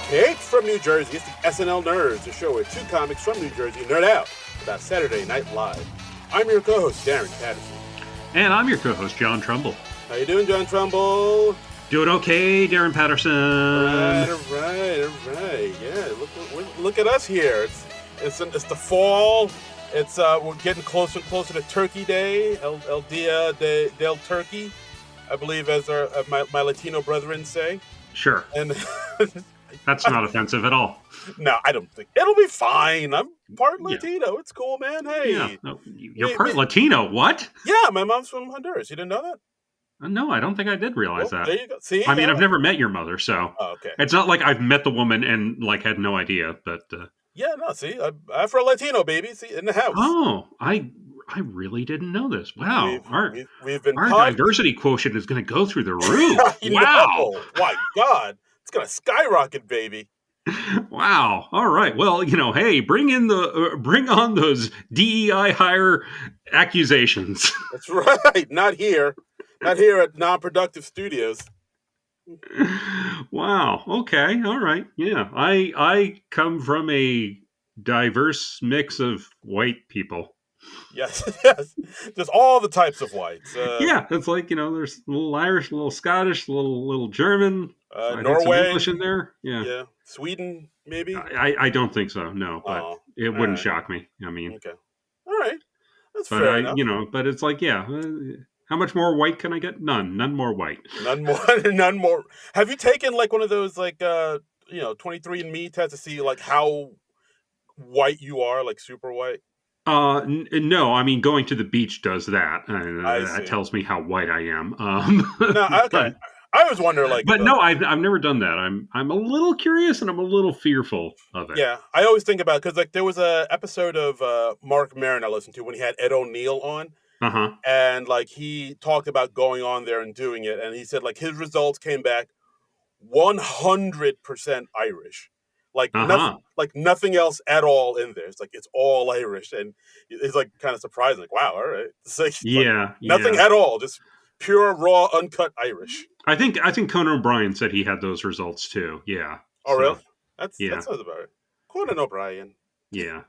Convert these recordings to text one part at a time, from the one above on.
Straight from New Jersey, it's the SNL Nerds, a show where two comics from New Jersey nerd out about Saturday Night Live. I'm your co-host, Darren Patterson. And I'm your co-host, John Trumbull. How you doing, John Trumbull? Doing okay, Darren Patterson. All right. Yeah, look at us here. It's the fall. It's we're getting closer and closer to Turkey Day, El Dia del Turkey, I believe, as my Latino brethren say. Sure. And that's not offensive at all. No, I don't think it'll be fine. I'm part Latino. Yeah. It's cool, man. Hey, yeah. No, you're part Latino. What? Yeah, my mom's from Honduras. You didn't know that? No, I don't think I did realize that. There you go. See, I mean, I've never met your mother, so okay. It's not like I've met the woman and had no idea. But yeah, no. See, Afro Latino, baby. See, in the house. Oh, I really didn't know this. Wow, we've been our diversity quotient is going to go through the roof. Wow, my God, it's going to skyrocket, baby. Wow. All right. Well, hey, bring on those DEI hire accusations. That's right. Not here at Non-Productive Studios. Wow. Okay. All right. Yeah. I come from a diverse mix of white people. Yes. Just all the types of whites. Yeah. It's like, there's a little Irish, a little Scottish, a little German. Norway. English in there. Yeah. Yeah. Sweden, maybe? I don't think so. No, but it wouldn't shock me. I mean. Okay. All right. That's fair enough. But it's like, yeah. How much more white can I get? None more white. None more. Have you taken one of those 23andMe tests to see how white you are, super white? No, I mean going to the beach does that. That tells me how white I am. No, okay. I was wondering, but no, I've never done that. I'm a little curious and I'm a little fearful of it. Yeah, I always think about it because there was a episode of Mark Maron I listened to when he had Ed O'Neill on. Uh-huh. And he talked about going on there and doing it, and he said his results came back 100% Irish, nothing else at all in there. It's it's all Irish, and it's kind of surprising. Wow, all right, it's nothing at all, just pure raw uncut Irish. I think Conan O'Brien said he had those results too. Yeah. Oh, really? That sounds about it. Conan O'Brien. Yeah.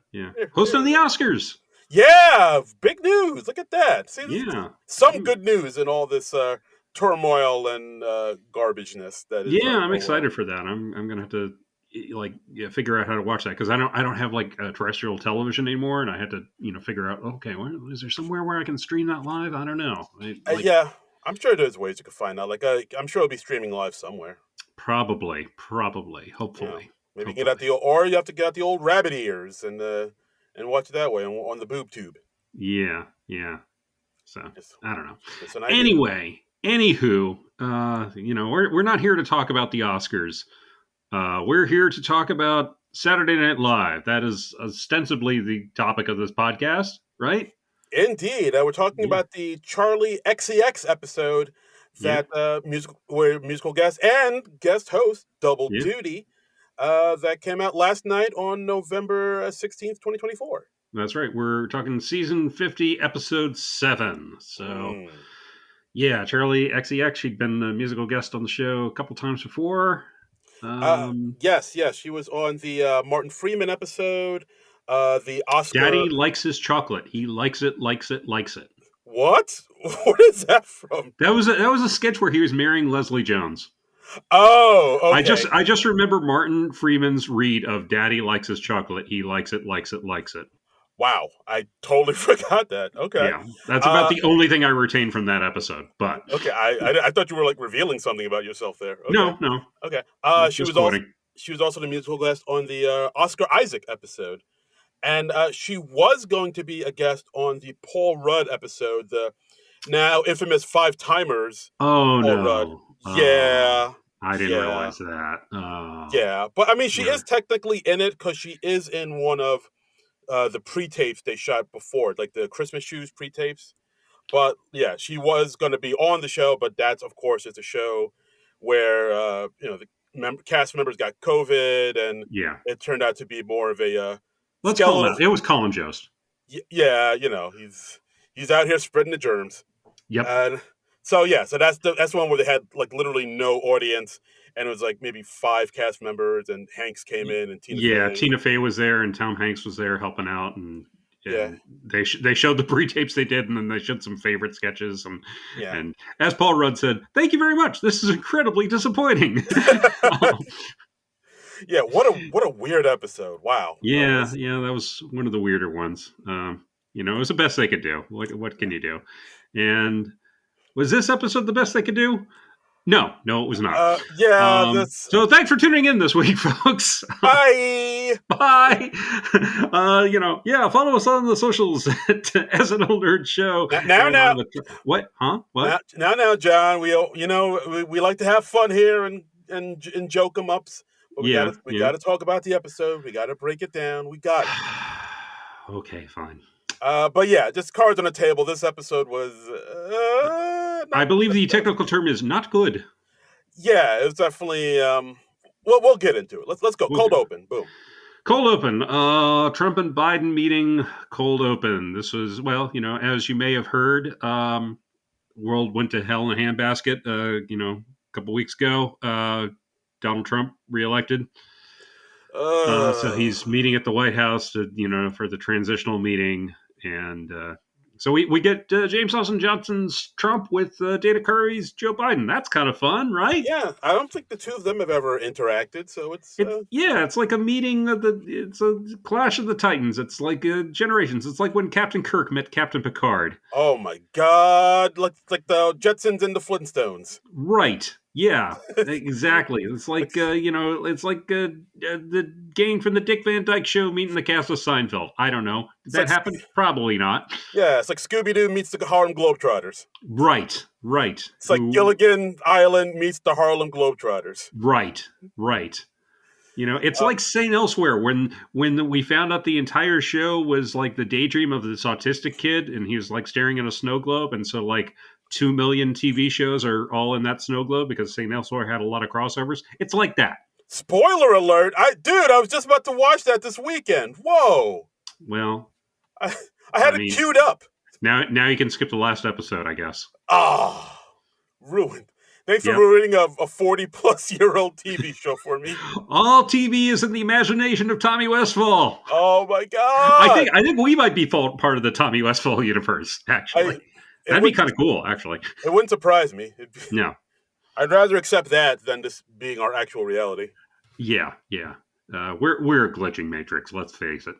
Host of the Oscars. Yeah, big news. Look at that. See, some good good news in all this turmoil and garbageness that is. Yeah, I'm excited for that. I'm going to have to figure out how to watch that because I don't have terrestrial television anymore, and I had to figure out is there somewhere where I can stream that live? I don't know. Yeah, I'm sure there's ways you can find out. I'm sure it'll be streaming live somewhere. Probably, hopefully. Maybe you or you have to get out the old rabbit ears and watch it that way on the boob tube. Yeah. So I don't know. Anyway, anywho, we're not here to talk about the Oscars. We're here to talk about Saturday Night Live. That is ostensibly the topic of this podcast, right? Indeed. We're talking about the Charli XCX episode that musical guest and guest host double duty. That came out last night on November 16th, 2024. That's right. We're talking season 50, episode 7. So, Charli XCX, she'd been a musical guest on the show a couple times before. Yes. She was on the Martin Freeman episode, the Oscar. Daddy likes his chocolate. He likes it. What? What is that from? That was a sketch where he was marrying Leslie Jones. Oh, okay. I just remember Martin Freeman's read of Daddy likes his chocolate. He likes it. Wow. I totally forgot that. Okay. Yeah. That's about the only thing I retain from that episode. But okay. I thought you were revealing something about yourself there. Okay. No. Okay. She was also the musical guest on the Oscar Isaac episode. And she was going to be a guest on the Paul Rudd episode, the now infamous Five Timers. Oh, Paul no. Rudd. Yeah. I didn't realize that. Yeah. But I mean, she is technically in it because she is in one of the pre-tapes they shot before, the Christmas Shoes pre-tapes. But yeah, she was going to be on the show, but that's, of course, is a show where, the cast members got COVID and it turned out to be more of a let's call it. It was Colin Jost. Yeah, he's out here spreading the germs. Yep. And So that's one where they had like literally no audience, and it was like maybe 5 cast members, and Hanks came in, and Tina Yeah, Fey. Tina Fey was there, and Tom Hanks was there helping out, and Yeah. they showed the pre-tapes they did, and then they showed some favorite sketches, Yeah. and as Paul Rudd said, "Thank you very much. This is incredibly disappointing." Yeah, what a weird episode. Wow. Yeah, that was one of the weirder ones. It was the best they could do. What can you do? And was this episode the best they could do? No, it was not. So thanks for tuning in this week, folks. Bye. Bye. Follow us on the socials at SNL Nerd Show. Now. What? Huh? What? Now, John. We like to have fun here and joke 'em ups. But we gotta talk about the episode. We gotta break it down. We got it. Okay, fine. But yeah, just cards on the table. This episode was. I believe the technical term is not good. Yeah, it was definitely. We'll get into it. Let's go. Cold open. Boom. Cold open. Trump and Biden meeting. Cold open. This was as you may have heard. World went to hell in a handbasket. A couple weeks ago. Donald Trump reelected. So he's meeting at the White House to, for the transitional meeting. And so we get James Austin Johnson's Trump with Dana Carvey's Joe Biden. That's kind of fun, right? Yeah, I don't think the two of them have ever interacted. So it's like a meeting it's a clash of the Titans. It's like generations. It's like when Captain Kirk met Captain Picard. Oh my God! Like the Jetsons and the Flintstones. Right. Yeah, exactly. It's like the gang from the Dick Van Dyke Show meeting the cast of Seinfeld. I don't know. Did that happen? Probably not. Yeah, it's like Scooby-Doo meets the Harlem Globetrotters. Right. It's like Gilligan Island meets the Harlem Globetrotters. Right. It's like St. Elsewhere when we found out the entire show was like the daydream of this autistic kid, and he was like staring at a snow globe, and so like 2 million TV shows are all in that snow globe because St. Elsewhere had a lot of crossovers. It's like that. Spoiler alert! I was just about to watch that this weekend. Whoa! Well, I had it queued up. Now you can skip the last episode, I guess. Ruined. Thanks for ruining a 40-plus-year-old TV show for me. All TV is in the imagination of Tommy Westfall. Oh my God! I think we might be part of the Tommy Westfall universe. Actually, that'd be kind of cool. Actually, it wouldn't surprise me. No, I'd rather accept that than this being our actual reality. Yeah. We're a glitching matrix. Let's face it.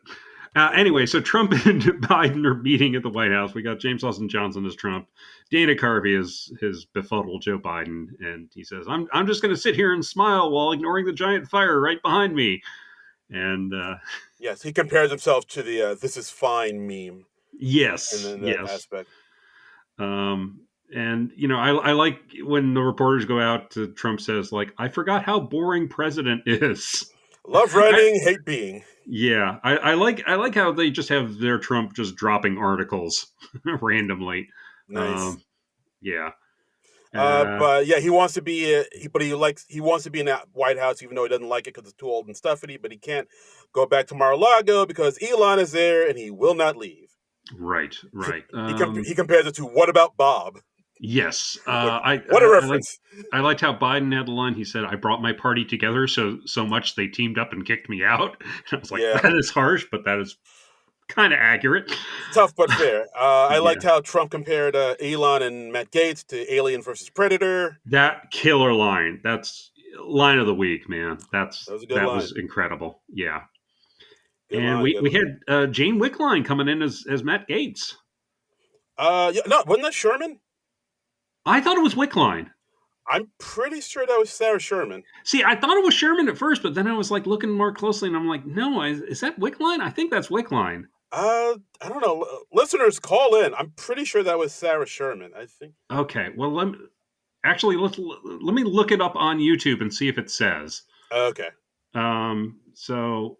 Anyway, so Trump and Biden are meeting at the White House. We got James Austin Johnson as Trump. Dana Carvey is his befuddled Joe Biden. And he says, I'm just going to sit here and smile while ignoring the giant fire right behind me. And yes, he compares himself to the "this is fine" meme. Yes. In that aspect. And, I like when the reporters go out to Trump says, like, I forgot how boring president is. Love writing, hate being. Yeah, I like how they just have their Trump just dropping articles randomly. Nice. Yeah. But yeah, he wants to be. He wants to be in that White House, even though he doesn't like it because it's too old and stuffy. But he can't go back to Mar-a-Lago because Elon is there, and he will not leave. Right. He compares it to "What about Bob?" Yes. What a reference. I liked how Biden had the line. He said, I brought my party together so much they teamed up and kicked me out. And I was like, That is harsh, but that is kind of accurate. Tough but fair. I liked how Trump compared Elon and Matt Gaetz to Alien versus Predator. That killer line. That's line of the week, man. That was incredible. Yeah. And we had Jane Wickline coming in as Matt Gaetz. Wasn't that Sherman? I thought it was Wickline. I'm pretty sure that was Sarah Sherman. See, I thought it was Sherman at first, but then I was like looking more closely, and I'm like, no, is that Wickline? I think that's Wickline. I don't know. Listeners, call in. I'm pretty sure that was Sarah Sherman. I think. Okay, well, let me look it up on YouTube and see if it says. Okay. So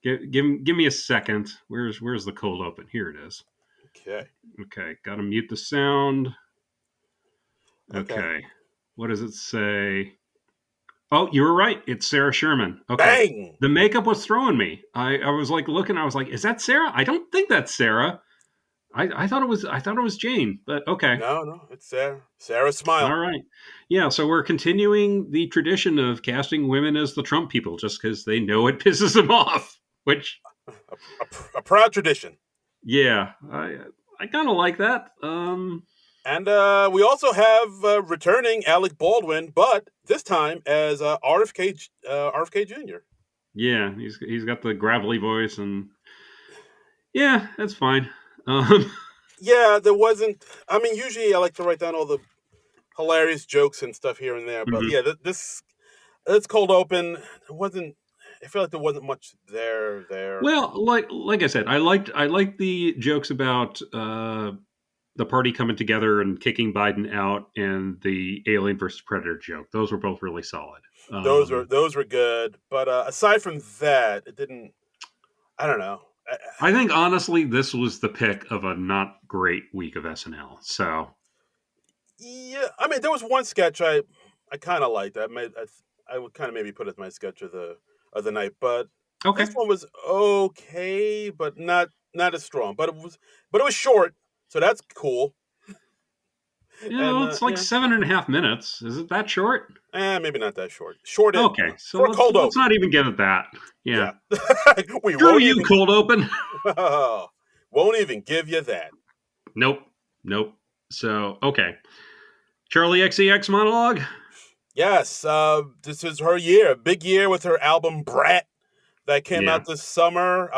give me a second. Where's the cold open? Here it is. Okay. Got to mute the sound. Okay. What does it say? Oh, you were right. It's Sarah Sherman. Okay. Bang! The makeup was throwing me. I was like looking. I was like, is that Sarah? I don't think that's Sarah. I thought it was Jane, but okay. No, it's Sarah. Sarah Smile. All right. Yeah, so we're continuing the tradition of casting women as the Trump people just because they know it pisses them off. Which, a proud tradition. yeah, I kind of like that. And we also have returning Alec Baldwin, but this time as RFK Jr. Yeah, he's got the gravelly voice, and yeah, that's fine. Um, Yeah, there wasn't. I mean, usually I like to write down all the hilarious jokes and stuff here and there, but mhm. yeah, this cold open wasn't. I feel like there wasn't much there. Well, like I said, I liked the jokes about the party coming together and kicking Biden out, and the Alien versus Predator joke. Those were both really solid. Those were good, but aside from that, it didn't. I don't know. I think honestly, this was the pick of a not great week of SNL. So Yeah, I mean, there was one sketch I kind of liked. I would kind of maybe put it as my sketch of the night, but okay, this one was okay, but not as strong. But it was short, so that's cool. And it's like 7.5 minutes. Is it that short? maybe not that short. Short. Okay, so for a cold let's open. not even get at that. Yeah. We Screw won't you, even cold open. won't even give you that. Nope. So okay, Charli XCX monologue. Yes, this is her year, big year with her album Brat that came Yeah. out this summer.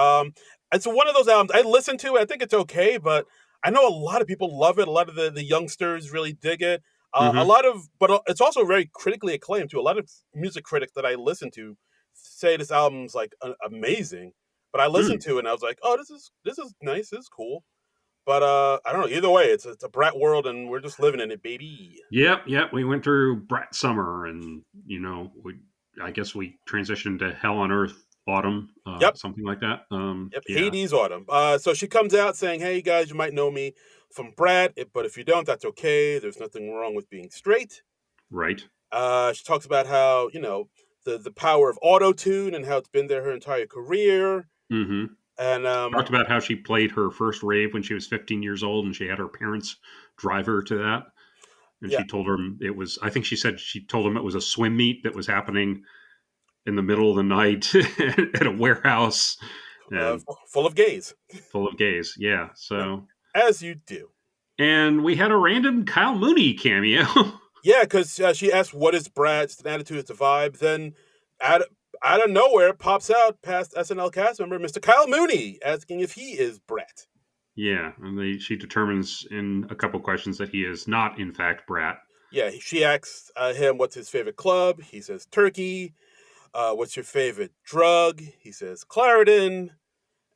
It's one of those albums I listen to. I think it's okay, but I know a lot of people love it. A lot of the youngsters really dig it. Mm-hmm. But it's also very critically acclaimed too. A lot of music critics that I listen to say this album's like amazing. But I listened to it and I was like, oh, this is nice. This is cool. But I don't know. Either way, it's a Brat world, and we're just living in it, baby. Yep. We went through Brat Summer, and I guess we transitioned to Hell on Earth Autumn, Yep. something like that. Yep, Yeah. Hades Autumn. So she comes out saying, "Hey guys, you might know me from Brat, but if you don't, that's okay. There's nothing wrong with being straight." Right. She talks about how the power of auto tune and how it's been there her entire career. Mm-hmm. And Talked about how she played her first rave when she was 15 years old, and she had her parents drive her to that. And yeah, she told them it was. I think she said she told them it was a swim meet that was happening in the middle of the night at a warehouse and full of gays, full of gays. Yeah. So as you do. And we had a random Kyle Mooney cameo. Yeah, because she asked, "What is Brat? It's an attitude, it's a vibe." Then out of nowhere pops out past SNL cast member Mr. Kyle Mooney asking if he is Brat. Yeah, and she determines in a couple questions that he is not, in fact, Brat. Yeah, she asks him what's his favorite club. He says turkey. What's your favorite drug? He says Claritin.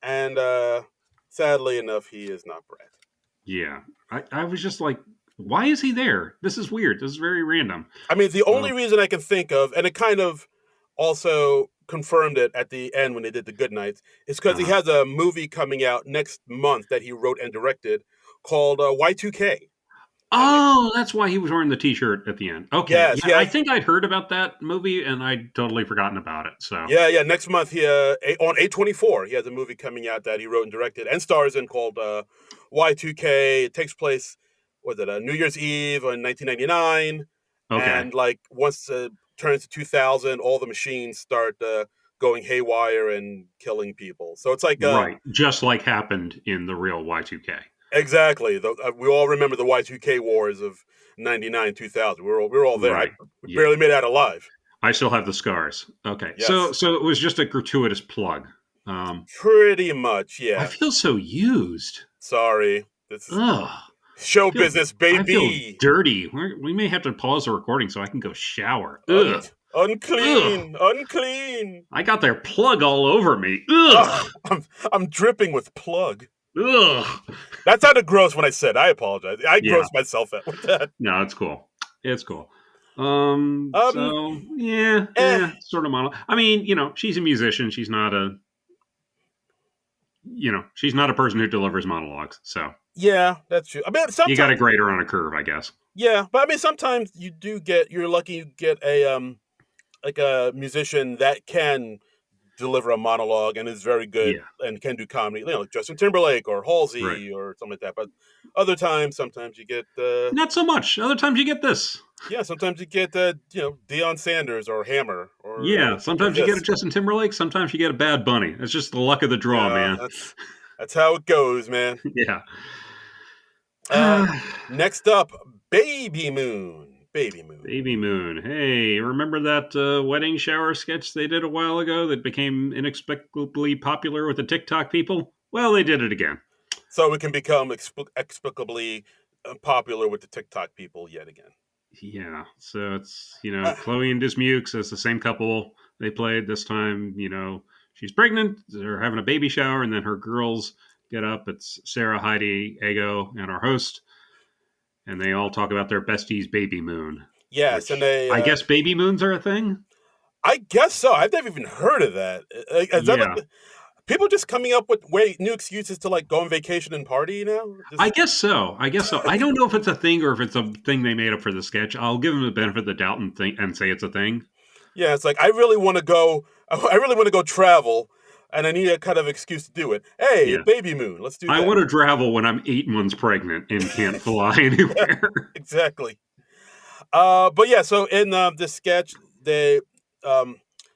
And sadly enough, he is not Brat. Yeah, I was just like, why is he there? This is weird. This is very random. I mean, the only reason I can think of, and it kind of also confirmed it at the end when they did the Good Nights, is because he has a movie coming out next month that he wrote and directed called Y2K. Oh, that's why he was wearing the T-shirt at the end. Okay, yes. I think I'd heard about that movie and I'd totally forgotten about it. So yeah. Next month, he on A24, he has a movie coming out that he wrote and directed and stars in called Y2K. It takes place, was it New Year's Eve in 1999? Okay. And like once it turns to 2000, all the machines start going haywire and killing people. So it's like right, just like happened in the real Y2K. Exactly. We all remember the Y2K wars of 99, 2000. We're all there. Right. We barely made it out alive. I still have the scars. Okay. Yes. So it was just a gratuitous plug. Pretty much, yeah. I feel so used. Sorry. This show business, baby. I feel dirty. We may have to pause the recording so I can go shower. Unclean. Unclean. I got their plug all over me. Ugh. I'm dripping with plug. Ugh. That sounded gross when I said. I apologize. I grossed myself out with that. No, it's cool. It's cool. So yeah, sort of model. I mean, she's a musician. She's not a, she's not a person who delivers monologues. So yeah, that's true. I mean, sometimes you got to grade her on a curve, I guess. Yeah, but I mean, sometimes you're lucky you get a like a musician that can deliver a monologue and is very good and can do comedy, like Justin Timberlake or Halsey or something like that. But other times, sometimes you get not so much. Other times you get this. Yeah, sometimes you get Deion Sanders or Hammer or sometimes you get a Justin Timberlake. Sometimes you get a Bad Bunny. It's just the luck of the draw, man. That's how it goes, man. Yeah. Next up, Baby Moon. Baby Moon. Hey, remember that wedding shower sketch they did a while ago that became inexplicably popular with the TikTok people? Well, they did it again. So it can become explicably popular with the TikTok people yet again. Yeah. So it's, Chloe and Dismukes as the same couple they played this time. She's pregnant, they're having a baby shower, and then her girls get up. It's Sarah, Heidi, Ego, and our host. And they all talk about their besties' baby moon. Yes, and I guess baby moons are a thing? I guess so. I've never even heard of that. People just coming up with new excuses to go on vacation and party now? I guess so. I don't know if it's a thing or if it's a thing they made up for the sketch. I'll give them the benefit of the doubt and say it's a thing. Yeah, it's I really want to go. I really want to go travel, and I need a kind of excuse to do it. Hey, baby moon, let's do that. I want to travel when I'm 8 months pregnant and can't fly anywhere. Exactly. But yeah, so in this sketch, they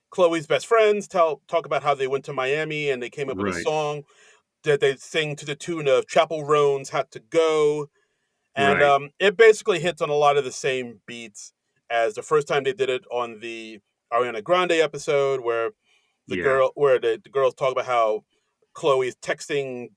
Chloe's best friends talk about how they went to Miami and they came up with a song that they sing to the tune of Chapel Roan's "Had to Go," and it basically hits on a lot of the same beats as the first time they did it on the Ariana Grande episode, where the girls talk about how Chloe is texting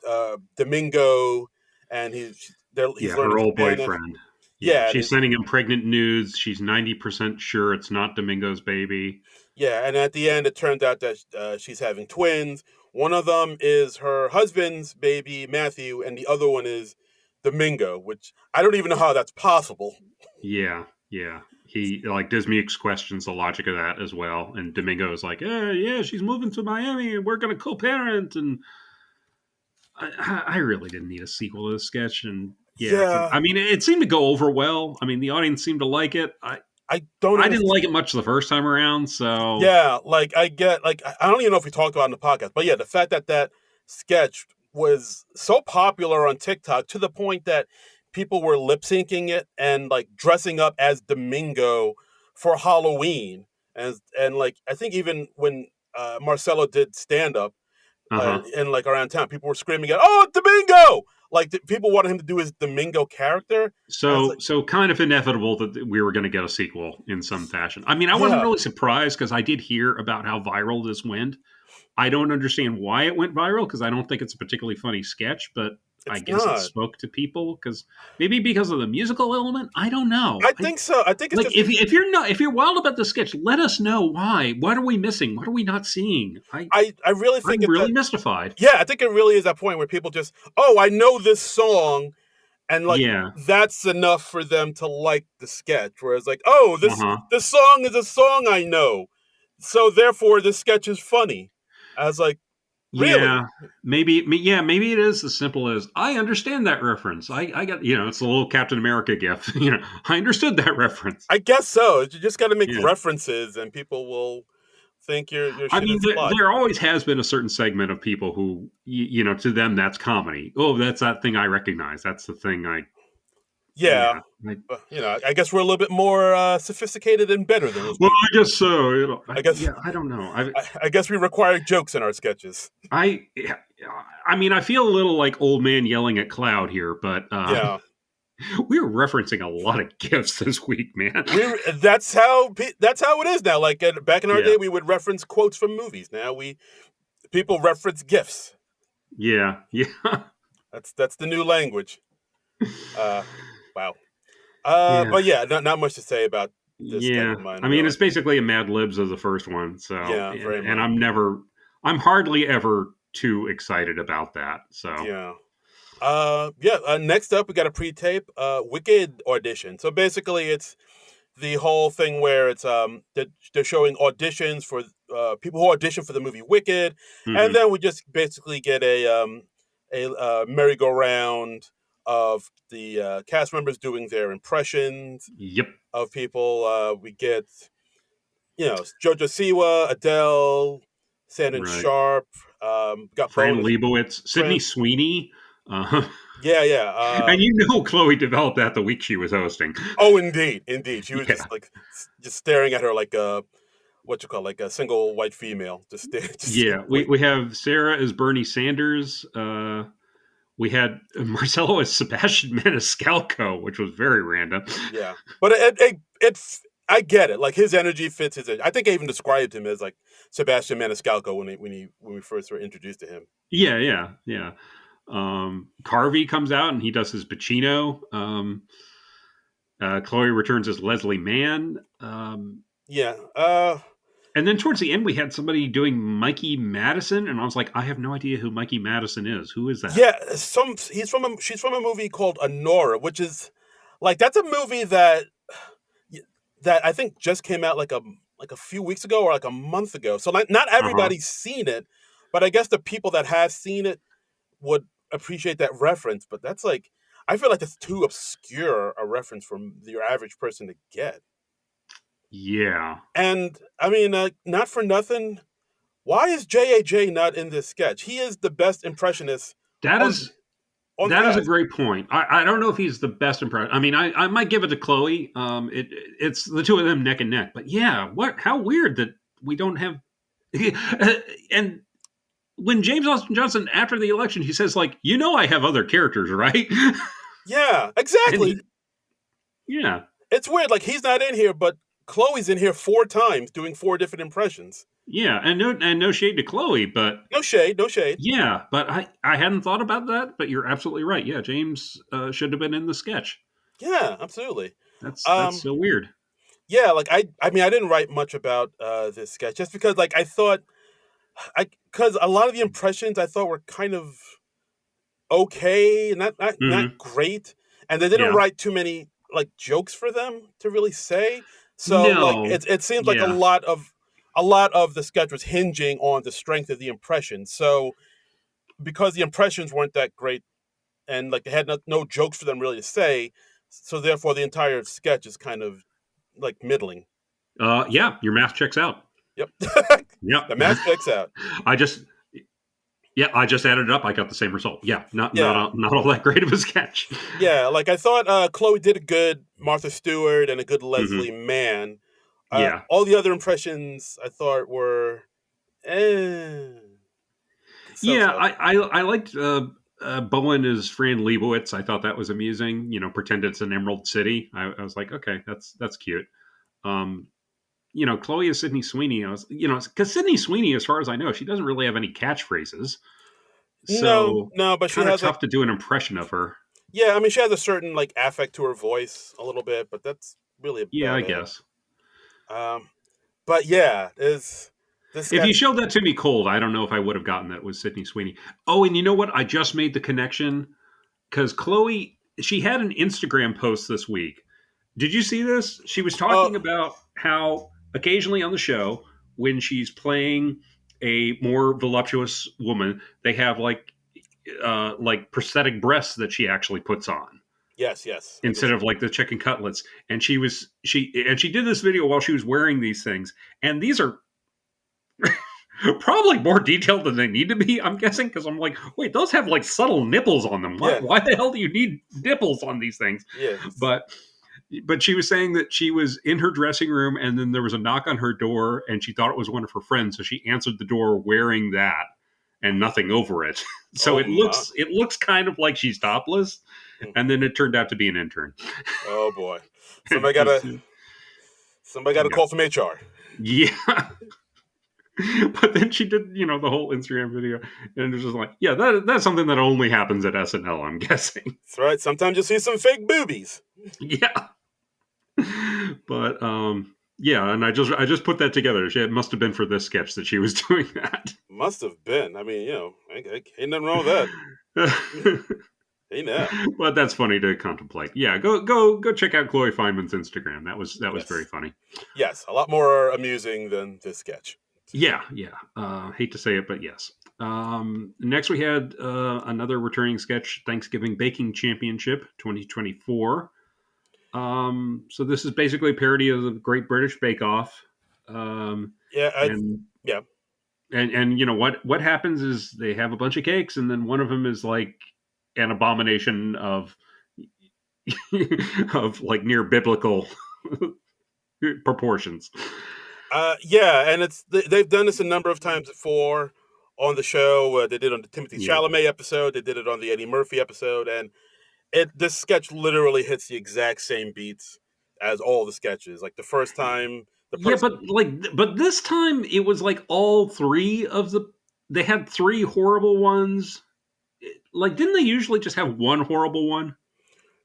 Domingo, and he's her old boyfriend. Yeah, she's sending him pregnant nudes. She's 90% sure it's not Domingo's baby. Yeah, and at the end, it turns out that she's having twins. One of them is her husband's baby, Matthew, and the other one is Domingo, which I don't even know how that's possible. Yeah. He, Dismukes questions the logic of that as well. And Domingo is like, she's moving to Miami and we're going to co-parent. And I really didn't need a sequel to this sketch. And I mean, it seemed to go over well. I mean, the audience seemed to like it. I didn't like it much the first time around, so... Yeah, I don't even know if we talked about it on the podcast, but yeah, the fact that sketch was so popular on TikTok to the point that people were lip-syncing it and, dressing up as Domingo for Halloween. And I think even when Marcelo did stand-up and, around town, people were screaming at, "Oh, Domingo!" People wanted him to do his Domingo character. So kind of inevitable that we were going to get a sequel in some fashion. I mean, I wasn't really surprised because I did hear about how viral this went. I don't understand why it went viral because I don't think it's a particularly funny sketch, but I guess it spoke to people because of the musical element. I don't know. I think so. I think it's if you're wild about the sketch, let us know why. What are we missing? What are we not seeing? I really think I'm really mystified. Yeah, I think it really is that point where people just, I know this song, and that's enough for them to like the sketch. Whereas this song is a song I know, so therefore this sketch is funny. I was like, really? Yeah, maybe it is as simple as I understand that reference. I got, it's a little Captain America gif. I understood that reference. I guess so. You just got to make references, and people will think you're. I mean, there always has been a certain segment of people who, to them that's comedy. Oh, that's that thing I recognize. That's the thing I. Yeah. I guess we're a little bit more sophisticated and better than this. Well, I guess so. I guess. I don't know. I guess we require jokes in our sketches. I mean, I feel a little like old man yelling at cloud here, but we were referencing a lot of GIFs this week, man. That's how it is now. Back in our day, we would reference quotes from movies. Now people reference GIFs. Yeah. That's the new language. Wow. But not much to say about this. Yeah. I mean, it's basically a Mad Libs of the first one. So, very and I'm hardly ever too excited about that. So, next up, we got a pre-tape, Wicked audition. So basically it's the whole thing where it's, they're showing auditions for, people who audition for the movie Wicked. Mm-hmm. And then we just basically get a merry-go-round of the cast members doing their impressions of people. We get, Jojo Siwa, Adele, Shannon Right. Sharp, got Fran bonus. Lebowitz, Sydney Sweeney. Yeah. And you know Chloe developed that the week she was hosting. Oh, indeed. She was Yeah. just staring at her like a like a single white female. Just Yeah. We have Sarah as Bernie Sanders. We had Marcelo as Sebastian Maniscalco, which was very random. Yeah, but I get it. Like his energy fits his. I think I even described him as like Sebastian Maniscalco when we first were introduced to him. Yeah. Carvey comes out and he does his Pacino. Chloe returns as Leslie Mann. Yeah. And then towards the end, we had somebody doing Mikey Madison, and I was like, I have no idea who Mikey Madison is. Who is that? Yeah. She's from a movie called Honora, which is like that's a movie that I think just came out like a few weeks ago or like a month ago. So like not Uh-huh. everybody's seen it, but I guess the people that have seen it would appreciate that reference. But that's like I feel like it's too obscure a reference for your average person to get. Yeah. And I mean, not for nothing. Why is JAJ not in this sketch? He is the best impressionist That on is on that is a cast. great point. I don't know if he's the best impression. I mean, I might give it to Chloe. It's the two of them neck and neck. But yeah, how weird that we don't have. And when James Austin Johnson after the election, he says like, I have other characters, right? Yeah, And exactly. yeah, It's weird. Like he's not in here, but Chloe's in here 4 times doing 4 different impressions. yeah, and no shade to Chloe, but No shade, no shade. yeah, but I hadn't thought about that. But you're absolutely right. Yeah, James should have been in the sketch. Yeah, absolutely. That's Um, so weird. yeah, like I mean, I didn't write much about this sketch just because, like, I thought, because a lot of the impressions I thought were kind of okay, not Hmm. great, and they didn't Yeah. write too many like jokes for them to really say. So like No. it seems like Yeah. a lot of the sketch was hinging on the strength of the impression. So because the impressions weren't that great and like they had no jokes for them really to say, so therefore the entire sketch is kind of like middling. So Yeah. Your math checks out. yep, Yep. the math checks out. I just I just added it up. I got the same result. Yeah. Yeah, Not all that great of a sketch. yeah. Like I thought, Chloe did a good Martha Stewart and a good Hmm. Leslie Mann. Yeah. All the other impressions I thought were, eh, so Yeah. so. I liked Bowen as Fran Lebowitz. I thought that was amusing. Pretend it's an Emerald City. I was like, okay, that's cute. Um, Chloe is Sydney Sweeney. I was, because Sydney Sweeney, as far as I know, she doesn't really have any catchphrases. No, So no, but she kind of has like, tough to do an impression of her. yeah. I mean, she has a certain like affect to her voice a little bit, but that's really Yeah, I about it. guess. Um, but yeah, is this If you sketch? showed that to me cold, I don't know if I would have gotten that was Sydney Sweeney. Oh, and you know what? I just made the connection because Chloe, she had an Instagram post this week. Did you see this? She was Uh, talking about how occasionally on the show, when she's playing a more voluptuous woman, they have like prosthetic breasts that she actually puts on yes, I get instead you. of like the chicken cutlets. And she did this video while she was wearing these things, and these are probably more detailed than they need to be. I'm guessing because I'm like, wait, those have like subtle nipples on them. Why, Yeah, why the hell do you need nipples on these things? yeah, But she was saying that she was in her dressing room and then there was a knock on her door and she thought it was one of her friends, so she answered the door wearing that and nothing over it. So oh it my, looks kind of like she's topless, mm, and then it turned out to be an intern. oh boy, somebody gotta somebody gotta Yeah, call from HR. yeah. But then she did, the whole Instagram video, and it was just like, yeah, that's something that only happens at SNL, I'm guessing. That's right. Sometimes you see some fake boobies. Yeah, but yeah, and I just put that together. It must have been for this sketch that she was doing that. Must have been. I mean, ain't nothing wrong with that. Hey now. But that's funny to contemplate. Yeah, go check out Chloe Feynman's Instagram. That was very Yes, funny. yes, a lot more amusing than this sketch. Yeah. Hate to say it, but yes. Next, we had another returning sketch, Thanksgiving Baking Championship 2024. So this is basically a parody of the Great British Bake Off. Yeah, And yeah. and you know what happens is they have a bunch of cakes, and then one of them is like an abomination of of like near biblical proportions. Yeah, and they've done this a number of times before on the show. They did it on the Timothy Chalamet episode. They did it on the Eddie Murphy episode, and this sketch literally hits the exact same beats as all the sketches. Like the first time, but this time it was like all three of the. They had three horrible ones. Like, didn't they usually just have one horrible one?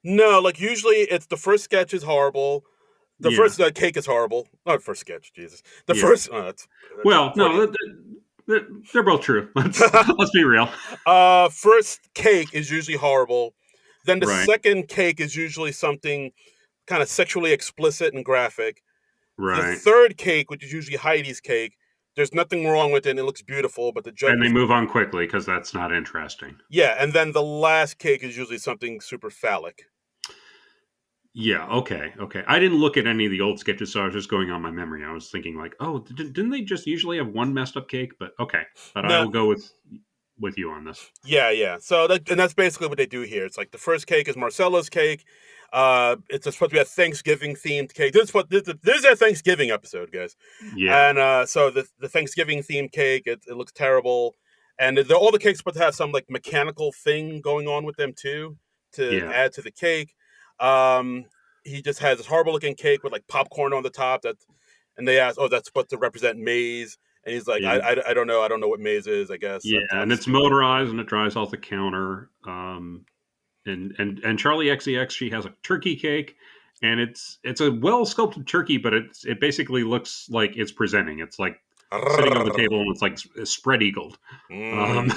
No, like usually it's the first sketch is horrible. The first cake is horrible. Not the first sketch, Jesus. The first. Well, no, they're both true. Let's be real. First cake is usually horrible. Then the second cake is usually something kind of sexually explicit and graphic. Right. The third cake, which is usually Heidi's cake, there's nothing wrong with it and it looks beautiful, but the judge... And they move on quickly because that's not interesting. Yeah, and then the last cake is usually something super phallic. Yeah, okay. I didn't look at any of the old sketches, so I was just going on my memory. I was thinking like, oh, didn't they just usually have one messed up cake? But okay. But no. I will go with you on this. Yeah. So that's basically what they do here. It's like the first cake is Marcella's cake. It's supposed to be a Thanksgiving themed cake. This is their Thanksgiving episode, guys. Yeah. And so the Thanksgiving themed cake, it looks terrible. And all the cakes supposed to have some like mechanical thing going on with them too to add to the cake. He just has this horrible looking cake with like popcorn on the top. And they ask, that's supposed to represent maize. And he's like, I don't know. I don't know what maize is, I guess. Yeah, and it's motorized and it drives off the counter. And Charli XCX, she has a turkey cake, and it's a well sculpted turkey, but it basically looks like it's presenting. It's like sitting on the table and it's like spread eagled. And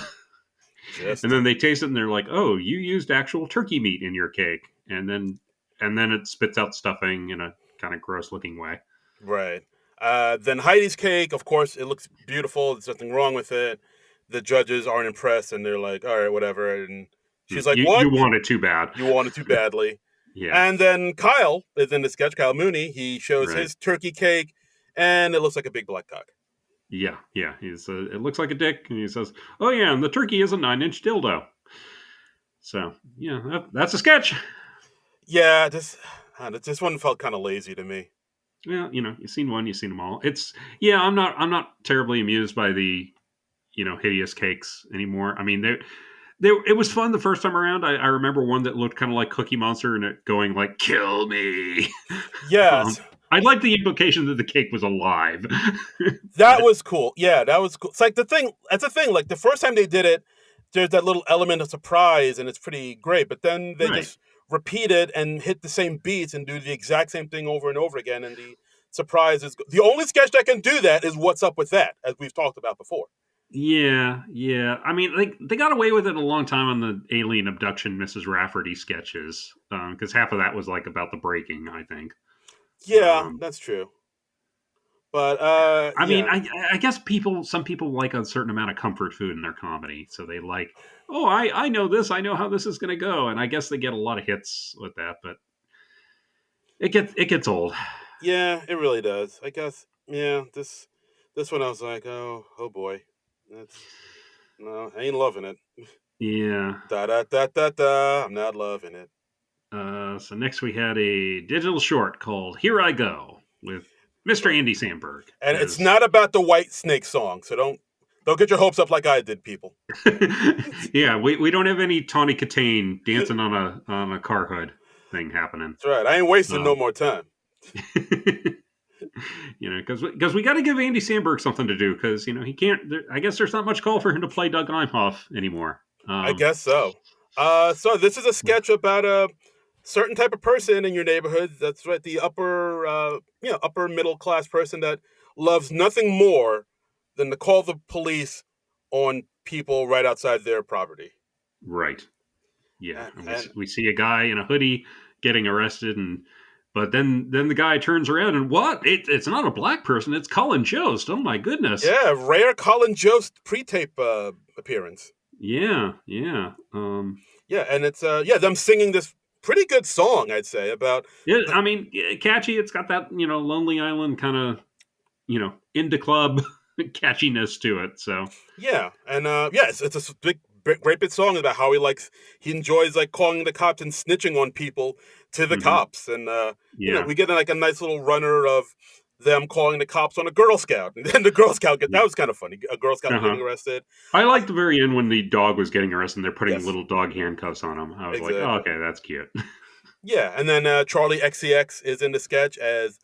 then they taste it and they're like, "Oh, you used actual turkey meat in your cake," and then it spits out stuffing in a kind of gross looking way. Right. Then Heidi's cake, of course, it looks beautiful. There's nothing wrong with it. The judges aren't impressed, and they're like, "All right, whatever." And she's like, "What? You want it too bad. You want it too badly." Yeah. And then Kyle is in the sketch. Kyle Mooney. He shows his turkey cake, and it looks like a big black cock. Yeah. It looks like a dick, and he says, "Oh yeah, and the turkey is a 9-inch dildo." So yeah, that's a sketch. Yeah, this one felt kind of lazy to me. Well, you've seen one, you've seen them all. I'm not terribly amused by the, hideous cakes anymore. I mean, it was fun the first time around. I remember one that looked kind of like Cookie Monster and it going like, "Kill me." Yes. I like the implication that the cake was alive. That was cool. Yeah, that was cool. It's like that's the thing. Like the first time they did it, there's that little element of surprise and it's pretty great. But then they just repeat it and hit the same beats and do the exact same thing over and over again. And the surprise is the only sketch that can do that is What's Up With That, as we've talked about before. Yeah. I mean, they got away with it a long time on the alien abduction Mrs. Rafferty sketches, because half of that was like about the breaking, I think. Yeah, that's true. But I mean, I guess some people like a certain amount of comfort food in their comedy, so they like, oh, I know this, I know how this is going to go, and I guess they get a lot of hits with that, but it gets old. Yeah, it really does. I guess. Yeah, this one I was like, oh boy, no, I ain't loving it. Yeah. I'm not loving it. So next we had a digital short called "Here I Go" with Mr. Andy Samberg. And it's not about the White Snake song, so don't get your hopes up like I did, people. Yeah, we don't have any Tawny Katane dancing on a car hood thing happening. That's right. I ain't wasting no more time. Because we got to give Andy Samberg something to do, because he can't. I guess there's not much call for him to play Doug Imhoff anymore. I guess so. So this is a sketch about a certain type of person in your neighborhood. That's right, the upper middle class person that loves nothing more than to call the police on people right outside their property. Right. Yeah. And we see a guy in a hoodie getting arrested, but then the guy turns around and what? It's not a black person. It's Colin Jost. Oh my goodness. Yeah, rare Colin Jost pre-tape appearance. Yeah. Yeah, and it's them singing this pretty good song, I'd say, about... Yeah, I mean, catchy. It's got that, Lonely Island kind of, indie club catchiness to it. So yeah, and it's a great big song about how he enjoys like calling the cops and snitching on people to the cops, and we get like a nice little runner of them calling the cops on a Girl Scout, and then the Girl Scout that was kind of funny. A Girl Scout getting arrested. I liked the very end when the dog was getting arrested and they're putting little dog handcuffs on him. I was like, oh, okay, that's cute. Yeah, and then Charli XCX is in the sketch as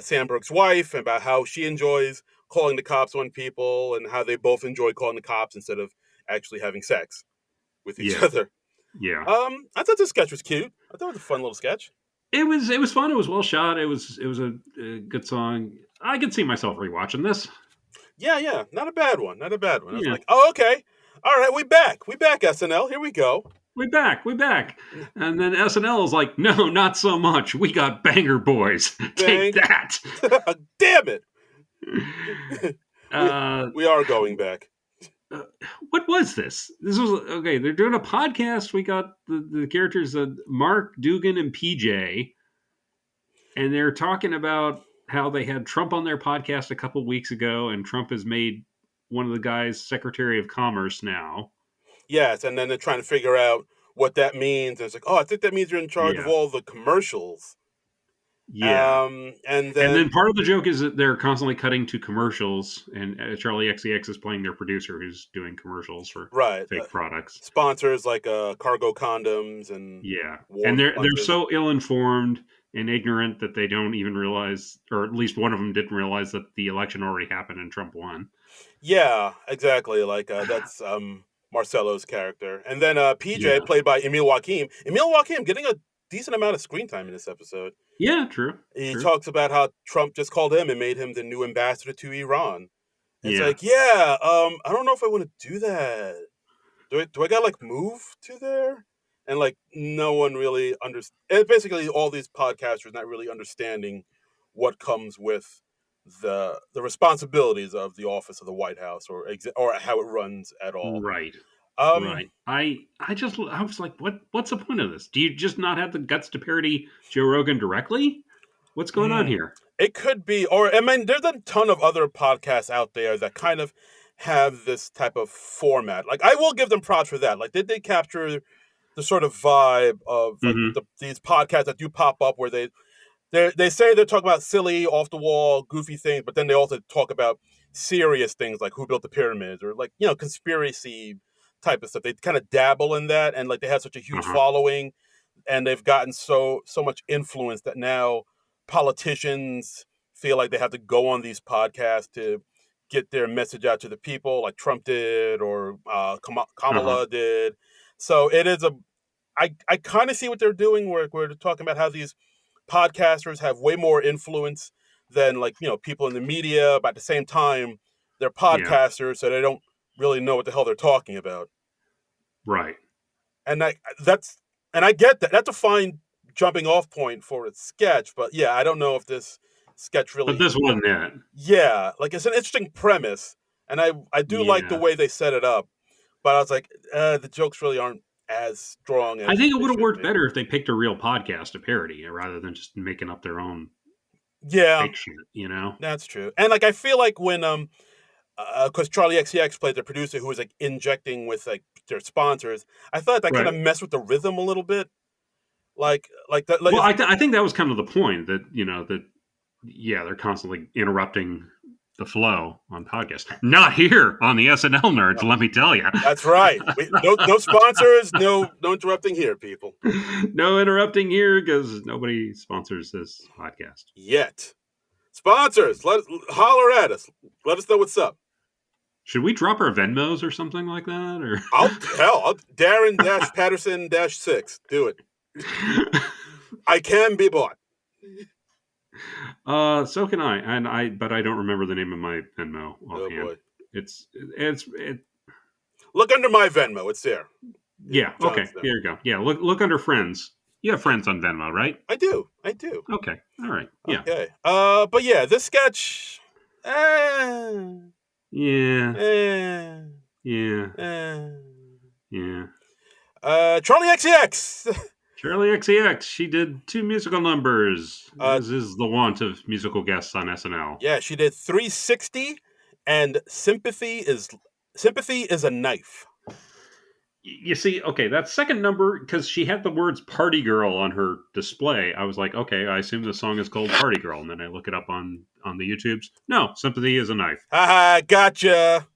Sandberg's wife, and about how she enjoys calling the cops on people, and how they both enjoy calling the cops instead of actually having sex with each other. Yeah. I thought the sketch was cute. I thought it was a fun little sketch. It was fun. It was well shot. It was a good song. I could see myself rewatching this. Yeah, not a bad one. I was like, oh, okay, all right, we back SNL. Here we go. We back. And then SNL is like, no, not so much. We got Banger Boys. Take that. Damn it. We are going back. What was this? This was okay. They're doing a podcast. We got the characters of Mark, Dugan, and PJ, and they're talking about how they had Trump on their podcast a couple weeks ago, and Trump has made one of the guys Secretary of Commerce now. Yes, and then they're trying to figure out what that means. It's like, oh, I think that means you're in charge of all the commercials. Yeah, and then part of the joke is that they're constantly cutting to commercials, and Charli XCX is playing their producer, who's doing commercials for fake products, sponsors like cargo condoms and and they're so ill-informed and ignorant that they don't even realize, or at least one of them didn't realize, that the election already happened and Trump won. Yeah, exactly. Like that's Marcelo's character, and then PJ played by Emil Joachim. Emil Joachim getting a decent amount of screen time in this episode. Yeah, true. He talks about how Trump just called him and made him the new ambassador to Iran. It's like, I don't know if I want to do that. Do I gotta like move to there? And like no one really understands. And basically, all these podcasters not really understanding what comes with the responsibilities of the office of the White House or how it runs at all. Right. Right. I was like, what's the point of this? Do you just not have the guts to parody Joe Rogan directly? What's going on here? It could be, or I mean, there's a ton of other podcasts out there that kind of have this type of format. Like, I will give them props for that. Like, did they capture the sort of vibe of like, these podcasts that do pop up where they say they're talking about silly, off the wall, goofy things, but then they also talk about serious things like who built the pyramids or like conspiracy type of stuff. They kind of dabble in that, and like they have such a huge following, and they've gotten so much influence that now politicians feel like they have to go on these podcasts to get their message out to the people, like Trump did or Kamala did. So it is I kind of see what they're doing, where they're talking about how these podcasters have way more influence than like people in the media, but at the same time they're podcasters, so they don't really know what the hell they're talking about. Right. And I get that. That's a fine jumping off point for a sketch, but I don't know if this sketch really... But this wasn't it. Yeah, like it's an interesting premise, and I do like the way they set it up, but I was like, the jokes really aren't as strong as... I think it would have worked better if they picked a real podcast to parody, rather than just making up their own fake shit, That's true. And like I feel like when because Charli XCX played the producer who was like injecting with like their sponsors, I thought that kind of messed with the rhythm a little bit. Like that. Like, well, I think that was kind of the point, that they're constantly interrupting the flow on podcasts. Not here on the SNL Nerds, let me tell you. That's right. No sponsors, no interrupting here, people. No interrupting here, because nobody sponsors this podcast yet. Sponsors, holler at us. Let us know what's up. Should we drop our Venmos or something like that? Or I'll Darren-Patterson-6. Do it. I can be bought. So can I, but I don't remember the name of my Venmo offhand. Oh boy. It's look under my Venmo. It's there. Yeah. Okay. Here you go. Yeah. Look under friends. You have friends on Venmo, right? I do. Okay. All right. Yeah. Okay. But yeah, this sketch. Yeah. Charli XCX. Charli XCX. She did 2 musical numbers. This is the want of musical guests on SNL. Yeah, she did 360 and sympathy is a knife. You see, okay, that second number, because she had the words "Party Girl" on her display, I was like, okay, I assume the song is called "Party Girl," and then I look it up on the YouTubes. No, "Sympathy is a knife." Haha, gotcha.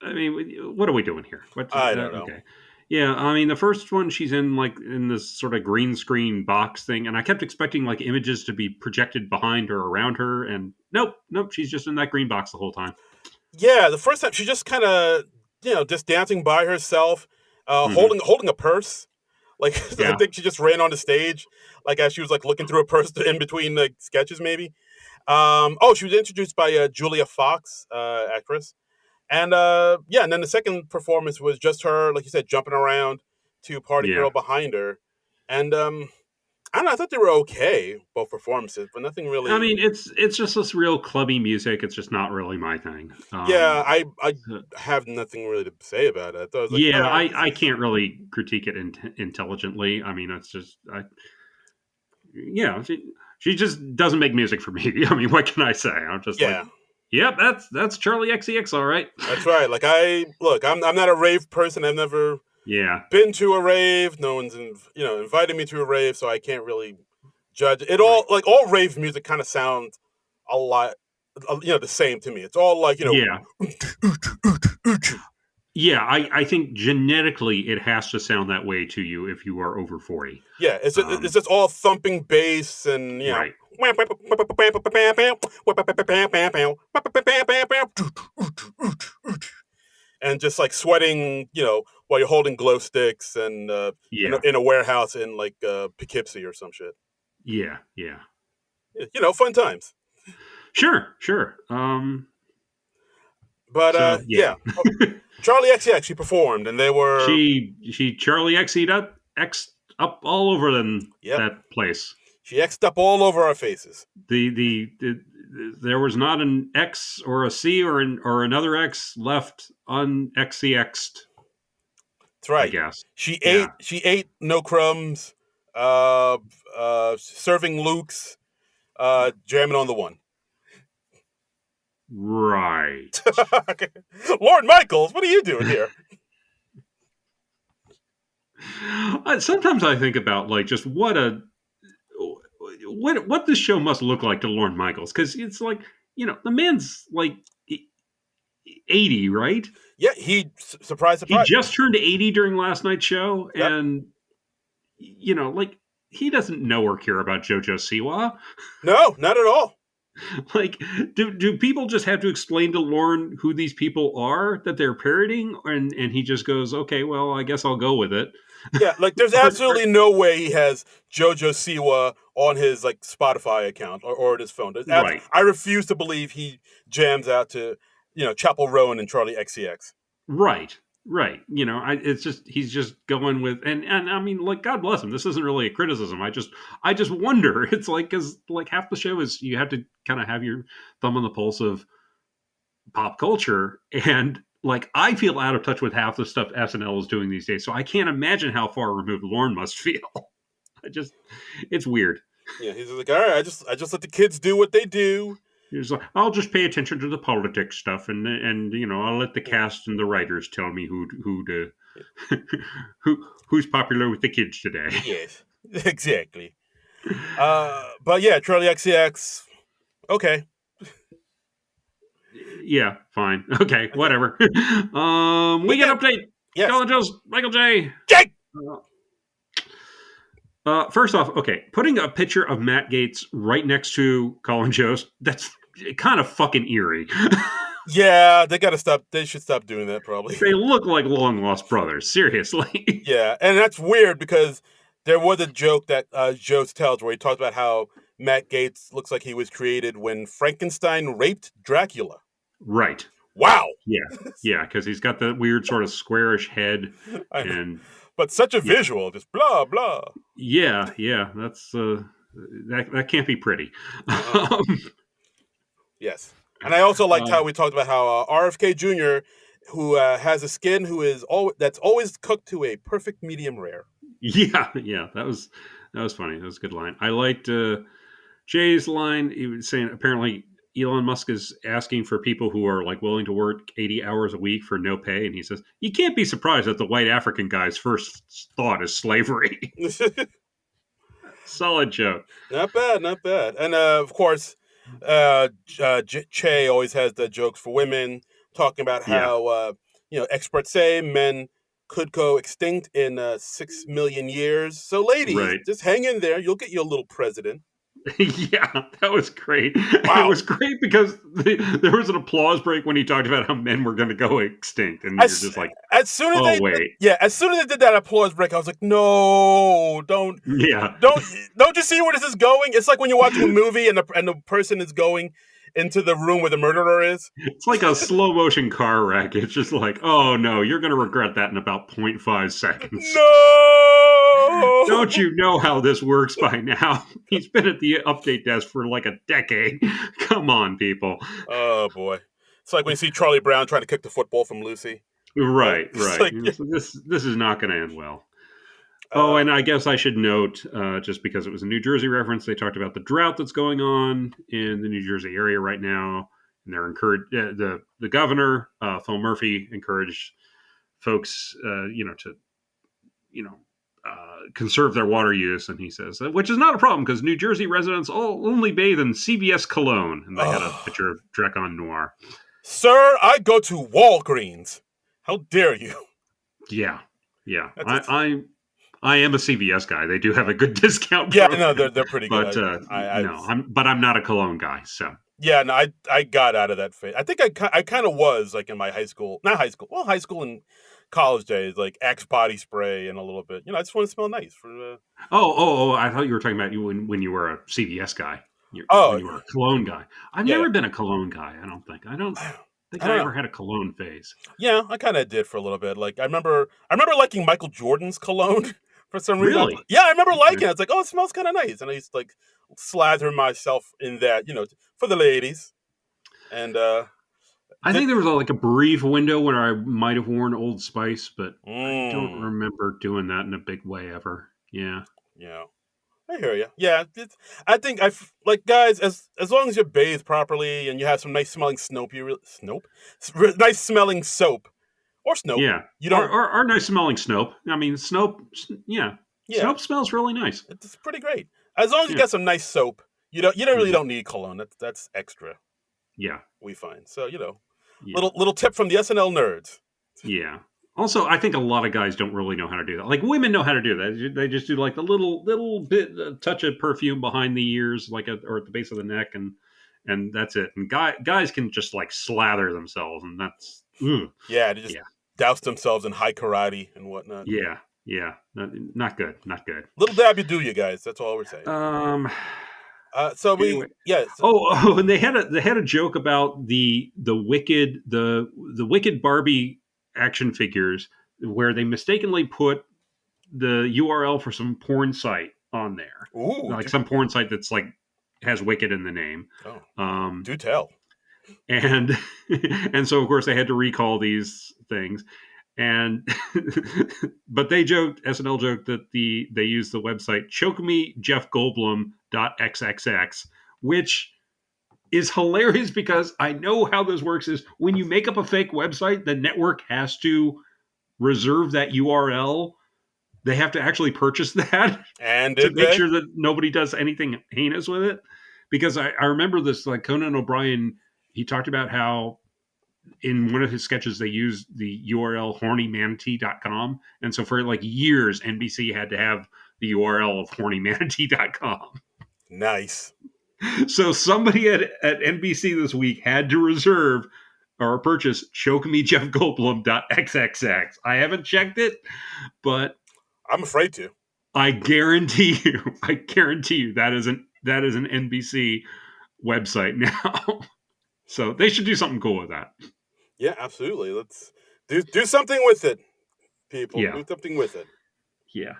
I mean, what are we doing here? I don't know. Okay. Yeah, I mean, the first one, she's in this sort of green screen box thing, and I kept expecting like images to be projected behind or around her, and nope, she's just in that green box the whole time. Yeah, the first time she just kind of, just dancing by herself, holding a purse. Like I think she just ran on the stage, like as she was like looking through a purse in between the sketches, maybe. She was introduced by Julia Fox, actress, and and then the second performance was just her, like you said, jumping around to Party Girl behind her, and I don't know, I thought they were okay, both performances, but nothing really. I mean, it's just this real clubby music. It's just not really my thing. I have nothing really to say about it. I can't really critique it intelligently. I mean, it's just, she just doesn't make music for me. I mean, what can I say? I'm just like, yep, that's Charli XCX, all right. That's right. Like I'm not a rave person. I've never been to a rave. No one's invited me to a rave, so I can't really judge it. All like all rave music kind of sounds a lot, the same to me. It's all like Yeah, I think genetically it has to sound that way to you if you are over 40. Yeah, it's just all thumping bass and right. And just like sweating, while you're holding glow sticks and in a warehouse in like Poughkeepsie or some shit. Yeah. Fun times. Sure. But Charli XCX, she performed, and they were she Charli X'd up all over that place. She X'd up all over our faces. There was not an X or a C or another X left un-XCX'd. That's right. I guess she ate no crumbs, serving Luke's, jamming on the one. Right. Lord Michaels, what are you doing here? Sometimes I think about like just what this show must look like to Lorne Michaels, because it's like, the man's like 80, right? Yeah, surprise. He just turned 80 during last night's show, and like he doesn't know or care about JoJo Siwa. No, not at all. Like, do people just have to explain to Lorne who these people are that they're parroting, and he just goes, okay, well, I guess I'll go with it. Yeah, like there's absolutely no way he has JoJo Siwa on his like Spotify account or his phone. Right. I refuse to believe he jams out to Chapel Roan and Charli XCX. Right. It's just he's just going with and I mean, like, God bless him. This isn't really a criticism. I just wonder. It's like, because like half the show is you have to kind of have your thumb on the pulse of pop culture, and like I feel out of touch with half the stuff SNL is doing these days. So I can't imagine how far removed Lorne must feel. It's weird. Yeah, he's like, all right, I just let the kids do what they do. He's like, I'll just pay attention to the politics stuff, and I'll let the cast and the writers tell me who's popular with the kids today. Yes, exactly. But yeah, Charli XCX. Okay. Yeah, fine. Okay, whatever. We get an update. Yes. Colin Jost, Michael J. Jake. First off, okay, putting a picture of Matt Gaetz right next to Colin Jost, that's kind of fucking eerie. Yeah, they gotta stop. They should stop doing that, probably. They look like long lost brothers, seriously. Yeah, and that's weird because there was a joke that Jost tells where he talked about how Matt Gaetz looks like he was created when Frankenstein raped Dracula. Right. Wow. Yeah, because he's got that weird sort of squarish head, but such a visual, just blah blah. Yeah, that's that can't be pretty. Yes, and I also liked how we talked about how RFK Jr., who has a skin that's always cooked to a perfect medium rare. Yeah, that was funny. That was a good line. I liked Jay's line. He was saying apparently, Elon Musk is asking for people who are like willing to work 80 hours a week for no pay. And he says, you can't be surprised that the white African guy's first thought is slavery. Solid joke. Not bad, not bad. And of course, Che always has the jokes for women, talking about how experts say men could go extinct in 6 million years. So, ladies, just hang in there. You'll get your little president. Yeah, that was great. Wow. It was great because there was an applause break when he talked about how men were going to go extinct, and you're just like, as soon as they did that applause break, I was like, no, don't you see where this is going? It's like when you're watching a movie and the person is going into the room where the murderer is. It's like a slow motion car wreck. It's just like, oh no, you're going to regret that in about 0.5 seconds. No! Don't you know how this works by now? He's been at the update desk for like a decade. Come on, people. Oh boy. It's like when you see Charlie Brown trying to kick the football from Lucy. Right. Like, this is not going to end well. And I guess I should note, just because it was a New Jersey reference, they talked about the drought that's going on in the New Jersey area right now, and they're encouraged. The governor, Phil Murphy, encouraged folks, to conserve their water use, and he says, which is not a problem because New Jersey residents only bathe in CVS cologne, and they had a picture of Drecon Noir. Sir, I go to Walgreens. How dare you? Yeah. I am a CVS guy. They do have a good discount program. Yeah, no, they're pretty good. But I'm not a cologne guy, so. Yeah, no, I got out of that phase. I think I kind of was like in my high school and college days, like Axe body spray and a little bit. I just want to smell nice. I thought you were talking about you when you were a CVS guy. When you were a cologne guy. I've never been a cologne guy. I don't think. I ever had a cologne phase. Yeah, I kind of did for a little bit. Like I remember liking Michael Jordan's cologne for some reason. Really? Yeah, I remember liking it. It's like, oh, it smells kind of nice, and I used to like slather myself in that, for the ladies. And I think there was like a brief window where I might have worn Old Spice, but I don't remember doing that in a big way ever. Yeah. Yeah. I hear you. Yeah, I think guys, as long as you bathe properly and you have some nice smelling nice smelling soap or Snope. Yeah, you don't or nice smelling Snope. I mean, Snope. Yeah, Snope smells really nice. It's pretty great. As long as you got some nice soap, you really don't need cologne. That's extra. Yeah, we find so little tip from the SNL nerds. Yeah. Also, I think a lot of guys don't really know how to do that. Like women know how to do that. They just do like the little bit touch of perfume behind the ears, or at the base of the neck, and that's it. And guys can just like slather themselves, and that's they just douse themselves in high karate and whatnot. Yeah, not good. Little dab you do, you guys. That's all we're saying. And they had a joke about the wicked Barbie action figures where they mistakenly put the URL for some porn site on there. Ooh, like some porn site that's like has Wicked in the name. Do tell. And so of course they had to recall these things. And but SNL joked that they used the website chokemejeffgoldblum.xxx, which is hilarious because I know how this works is when you make up a fake website, the network has to reserve that URL. They have to actually purchase that and to make sure that nobody does anything heinous with it. Because I remember this, like Conan O'Brien, he talked about how in one of his sketches, they used the URL hornymanatee.com. And so for like years, NBC had to have the URL of hornymanatee.com. Nice. So somebody at NBC this week had to reserve or purchase chokemejeffgoldblum.xxx. I haven't checked it, but I'm afraid to. I guarantee you that is an NBC website now. So they should do something cool with that. Yeah, absolutely. Let's do something with it, people. Yeah. Do something with it. Yeah.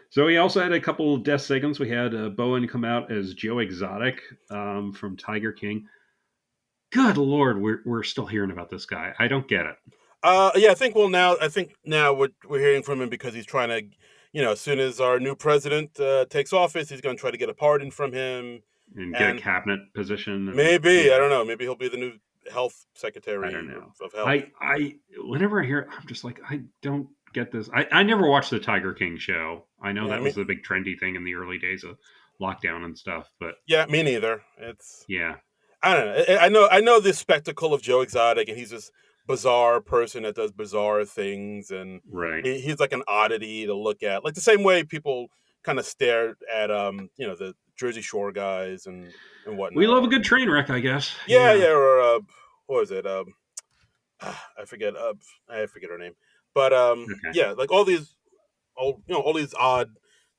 So we also had a couple of death segments. We had Bowen come out as Joe Exotic from Tiger King. Good Lord, we're still hearing about this guy. I don't get it. I think now we're hearing from him because he's trying to, as soon as our new president takes office, he's going to try to get a pardon from him. and get a cabinet position. Maybe I don't know. Maybe he'll be the new health secretary. I don't know. Of health. I whenever I hear, I'm just like, I don't get this. I never watched the Tiger King show. I know that was the big trendy thing in the early days of lockdown and stuff. But yeah, me neither. Yeah. I don't know. I know the spectacle of Joe Exotic, and he's this bizarre person that does bizarre things, and he's like an oddity to look at, like the same way people kind of stare at the Jersey Shore guys and whatnot. We love a good train wreck, I guess. Yeah. Or what was it? I forget her name, but yeah, like all these odd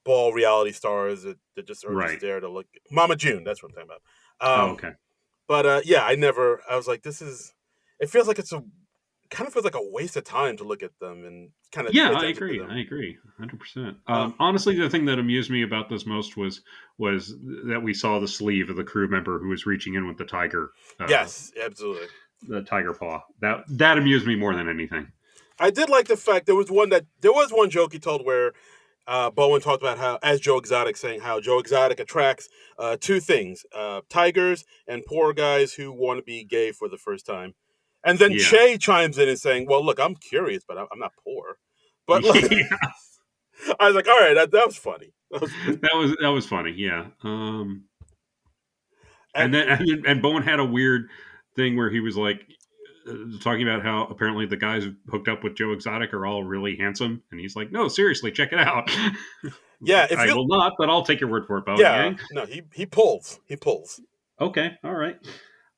ball reality stars that just are just there to look. Mama June, that's what I'm talking about. Okay. But yeah, I was like, it feels like kind of feels like a waste of time to look at them and kind of. Yeah, I agree. 100%. Honestly, the thing that amused me about this most was that we saw the sleeve of the crew member who was reaching in with the tiger. Yes, absolutely. The tiger paw. That amused me more than anything. I did like the fact there was one joke he told where Bowen talked about how, as Joe Exotic, saying how Joe Exotic attracts two things: tigers and poor guys who want to be gay for the first time. And then Che chimes in and saying, "Well, look, I'm curious, but I'm not poor." But like, I was like, "All right, that was funny." That was funny, yeah. And Bowen had a weird thing where he was like talking about how apparently the guys who hooked up with Joe Exotic are all really handsome, and he's like, "No, seriously, check it out." Yeah, I will not, but I'll take your word for it, Bowen. Yeah, no, he pulls. Okay, all right.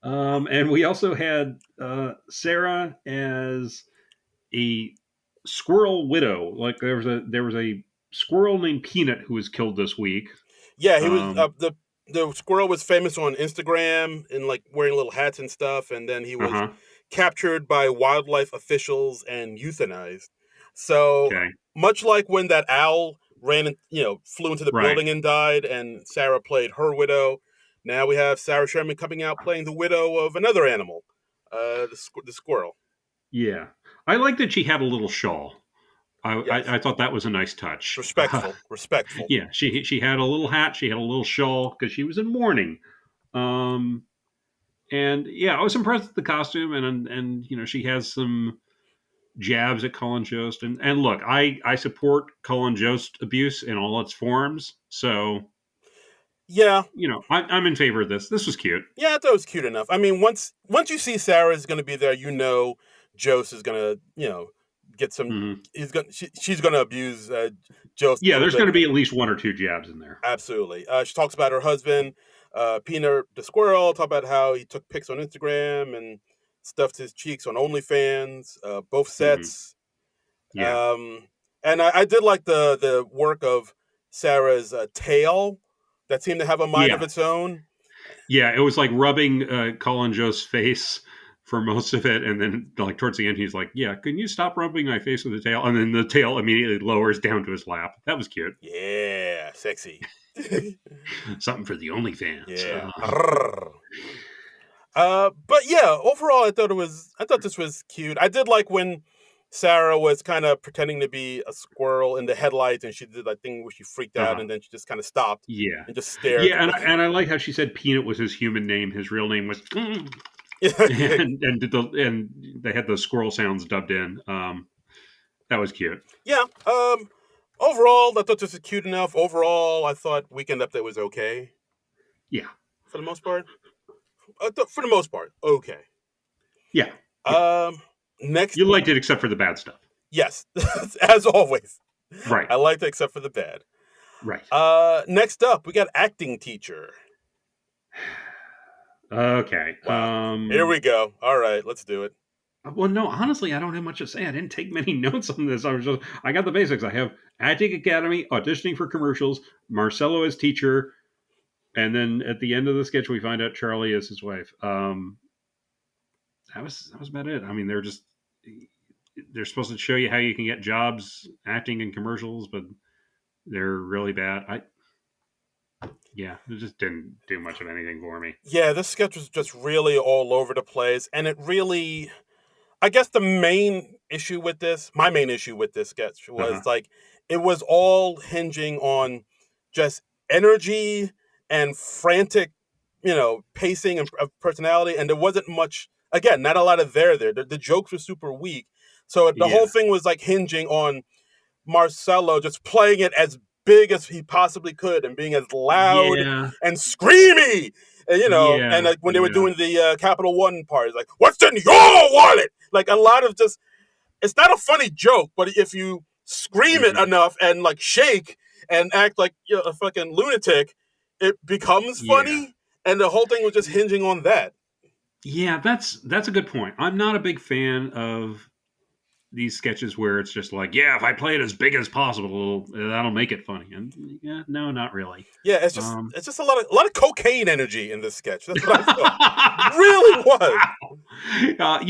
And we also had Sarah as a squirrel widow. Like there was a squirrel named Peanut who was killed this week. Yeah, he was the squirrel was famous on Instagram and like wearing little hats and stuff, and then he was captured by wildlife officials and euthanized. So much like when that owl flew into the building and died, and Sarah played her widow. Now we have Sarah Sherman coming out playing the widow of another animal, the squirrel. Yeah, I like that she had a little shawl. I thought that was a nice touch. Respectful. Yeah, she had a little hat. She had a little shawl because she was in mourning. And yeah, I was impressed with the costume, and she has some jabs at Colin Jost. And look, I support Colin Jost abuse in all its forms. So yeah, I'm in favor of this. This was cute. Yeah, I thought it was cute enough. I mean, once you see Sarah's going to be there, Jost is going to get some. Mm-hmm. She's going to abuse Jost. Yeah, there's going to be at least one or two jabs in there. Absolutely. She talks about her husband, Peanut the squirrel. Talk about how he took pics on Instagram and stuffed his cheeks on OnlyFans. Both sets. Mm-hmm. Yeah. And I did like the work of Sarah's tail. That seemed to have a mind of its own. Yeah, it was like rubbing Colin Jost's face for most of it, and then like towards the end, he's like, "Yeah, can you stop rubbing my face with the tail?" And then the tail immediately lowers down to his lap. That was cute. Yeah, sexy. Something for the OnlyFans. Yeah. But yeah, overall, I thought this was cute. I did like when Sarah was kind of pretending to be a squirrel in the headlights, and she did that thing where she freaked out, and then she just kind of stopped. Yeah, and just stared. Yeah, and I like how she said Peanut was his human name. His real name was, and they had the squirrel sounds dubbed in. That was cute. Yeah. Overall, I thought this was cute enough. Overall, I thought Weekend Update was okay. Yeah, for the most part. For the most part, okay. Yeah. Next, you liked it except for the bad stuff. Yes, as always. Right. I liked it except for the bad. Right. Next up, we got acting teacher. Okay. Wow. Here we go. All right, let's do it. Well, no, honestly, I don't have much to say. I didn't take many notes on this. I got the basics. I have acting academy, auditioning for commercials, Marcelo as teacher, and then at the end of the sketch, we find out Charli is his wife. That was about it. I mean, they're supposed to show you how you can get jobs acting in commercials, but they're really bad. It just didn't do much of anything for me. Yeah, this sketch was just really all over the place, and it really, I guess my main issue with this sketch was like, it was all hinging on just energy and frantic pacing and personality, and there wasn't much. Again, not a lot of there. The jokes were super weak, so the whole thing was like hinging on Marcelo just playing it as big as he possibly could and being as loud and screamy. And like when they were doing the Capital One part, it's like, what's in your wallet? Like a lot of just, it's not a funny joke, but if you scream it enough and like shake and act like you're a fucking lunatic, it becomes funny. And the whole thing was just hinging on that. Yeah, that's a good point. I'm not a big fan of these sketches where it's just like, if I play it as big as possible, that'll make it funny. And no, not really. Yeah, it's just a lot of cocaine energy in this sketch. That's what I thought. It really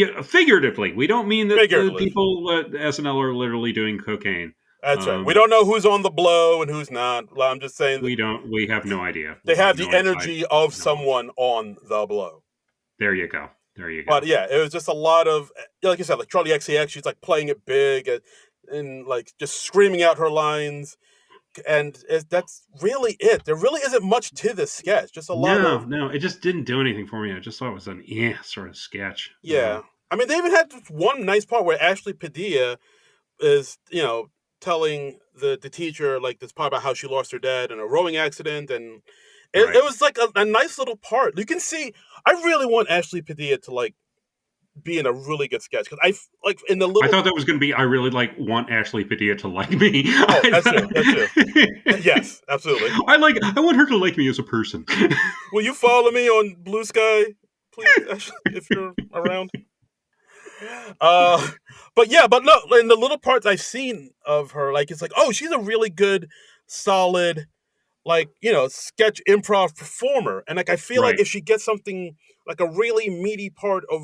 was. Figuratively. We don't mean that the people at SNL are literally doing cocaine. That's right. We don't know who's on the blow and who's not. I'm just saying we have no idea. They have the energy of someone on the blow. There you go. But yeah, it was just a lot of, like you said, like Charli XCX, she's like playing it big and like just screaming out her lines. And that's really it. There really isn't much to this sketch. Just a lot of... No, it just didn't do anything for me. I just thought it was an sort of sketch. Yeah. I mean, they even had one nice part where Ashley Padilla is, telling the teacher like this part about how she lost her dad in a rowing accident, and it was like a nice little part. You can see, I really want Ashley Padilla to like be in a really good sketch because I thought that was going to be, I really want Ashley Padilla to like me. Oh, that's true. Yes, absolutely. I want her to like me as a person. Will you follow me on Blue Sky, please, Ashley, if you're around? But no, in the little parts I've seen of her, like it's like, oh, she's a really good, solid, like, sketch improv performer. And like I feel like if she gets something like a really meaty part of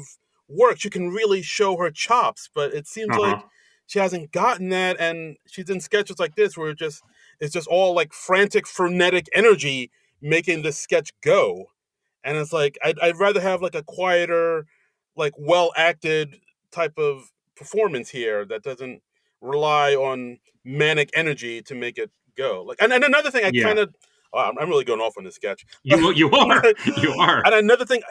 work, she can really show her chops. But it seems like she hasn't gotten that, and she's in sketches like this where it's just all like frantic, frenetic energy making this sketch go. And it's like I'd rather have like a quieter, like well acted type of performance here that doesn't rely on manic energy to make it go. Like, and another thing, I'm really going off on this sketch. You are. And another thing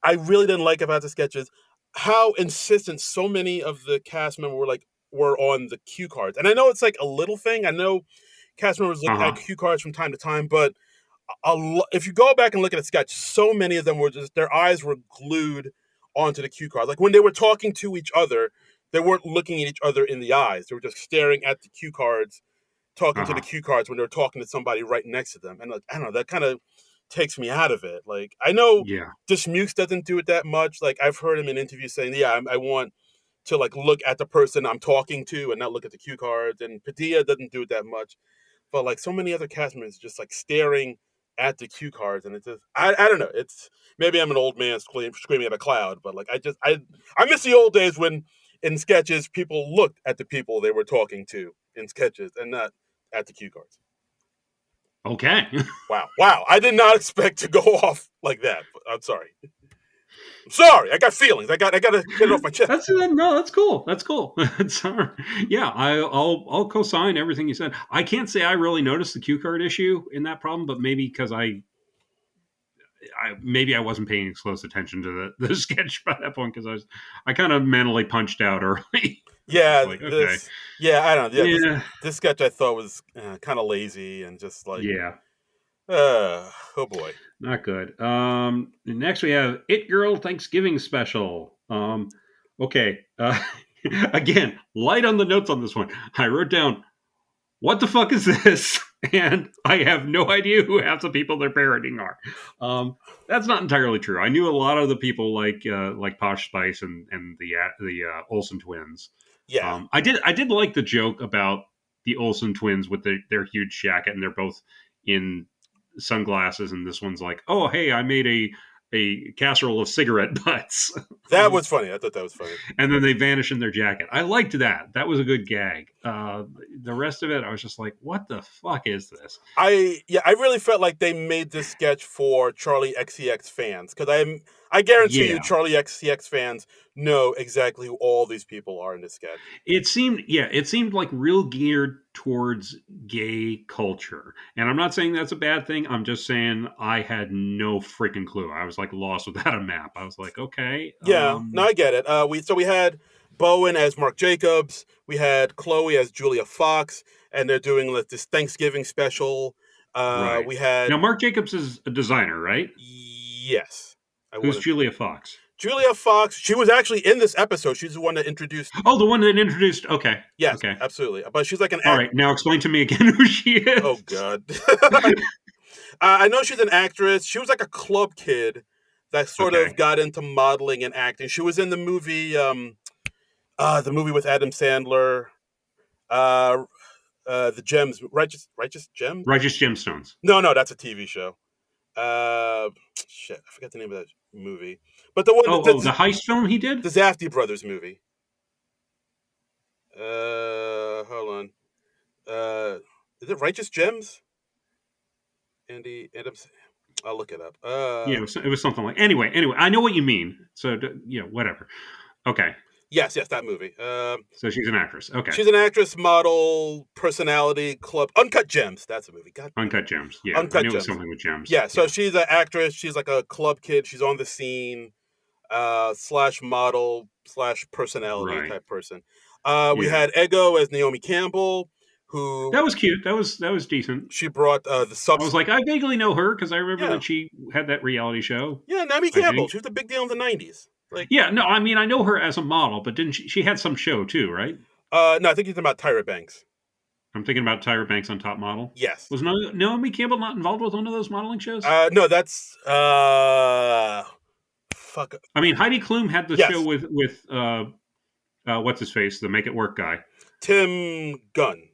I really didn't like about the sketch is how insistent so many of the cast members were on the cue cards. And I know it's like a little thing. I know cast members look at cue cards from time to time, but if you go back and look at the sketch, so many of them were just, their eyes were glued onto the cue cards. Like when they were talking to each other, they weren't looking at each other in the eyes. They were just staring at the cue cards, talking to the cue cards when they were talking to somebody right next to them. And like, I don't know, that kind of takes me out of it. Like, I know Dismukes doesn't do it that much. Like, I've heard him in interviews saying, I want to like look at the person I'm talking to and not look at the cue cards. And Padilla doesn't do it that much. But like so many other cast members just like staring at the cue cards, and it's just, I don't know. It's, maybe I'm an old man screaming at a cloud, but like I miss the old days when in sketches people looked at the people they were talking to in sketches and not at the cue cards. Okay. Wow. I did not expect to go off like that. But I'm sorry. I got feelings. I got to get it off my chest. That's cool. It's I'll co-sign everything you said. I can't say I really noticed the cue card issue in that problem, but maybe because I wasn't paying close attention to the sketch by that point, because I kind of mentally punched out early. Yeah, I don't know. Yeah, this sketch I thought was kind of lazy and just like oh boy, not good. Next we have It Girl Thanksgiving Special. Okay, again, light on the notes on this one. I wrote down, what the fuck is this? And I have no idea who half the people they're parodying are. That's not entirely true. I knew a lot of the people like Posh Spice and the Olsen twins. Yeah, I did like the joke about the Olsen twins with their huge jacket, and they're both in sunglasses, and this one's like, oh hey, I made a casserole of cigarette butts. That was funny. I thought that was funny. And then they vanish in their jacket. I liked that. That was a good gag. The rest of it, I was just like, what the fuck is this? I really felt like they made this sketch for Charli XCX fans, because I guarantee you, Charli XCX fans know exactly who all these people are in this sketch. It seemed like real geared towards gay culture. And I'm not saying that's a bad thing. I'm just saying I had no freaking clue. I was like lost without a map. I was like, okay. Yeah, no, I get it. We had Bowen as Mark Jacobs. We had Chloe as Julia Fox, and they're doing like this Thanksgiving special. Right. We had now Mark Jacobs is a designer, right? Yes. Who's Julia Fox? Julia Fox. She was actually in this episode. She's the one that introduced. Oh, the one that introduced. Okay. Yes, okay. Absolutely. But she's like an. All right. Now explain to me again who she is. Oh God. I know she's an actress. She was like a club kid that sort of got into modeling and acting. She was in the movie with Adam Sandler, the Gems, Righteous Gems, Righteous Gemstones. No, that's a TV show. Shit, I forgot the name of that movie. But the one, the heist film he did, the Safdie brothers movie. Hold on. Is it Righteous Gems? Andy Adams. I'll look it up. Yeah, it was something like. Anyway, I know what you mean. So whatever. Okay. Yes, that movie. So she's an actress. Okay. She's an actress, model, personality, club. Uncut Gems. That's a movie. God. Uncut Gems. Yeah. Uncut Gems. Something with gems. Yeah. So she's an actress. She's like a club kid. She's on the scene, / model / personality type person. We had Ego as Naomi Campbell, who that was cute. That was decent. She brought the substance. I was like, I vaguely know her because I remember that she had that reality show. Yeah, Naomi Campbell. She was a big deal in the 90s. I mean, I know her as a model, but didn't she had some show too, right? No, I think you're talking about Tyra Banks. I'm thinking about Tyra Banks on Top Model. Yes. Was Naomi Campbell not involved with one of those modeling shows? No, that's fuck. I mean, Heidi Klum had the show with what's his face, the Make It Work guy, Tim Gunn.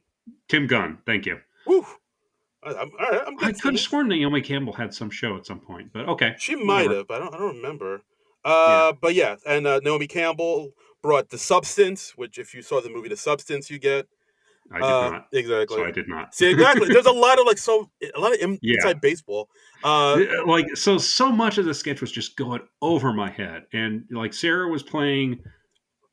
Thank you. Woo. I could have sworn Naomi Campbell had some show at some point, but okay. She might have. I don't remember. But yeah, and Naomi Campbell brought The Substance, which if you saw the movie The Substance, you get. I did not. Exactly. So I did not. See, exactly. There's a lot of inside baseball. So much of the sketch was just going over my head, and like Sarah was playing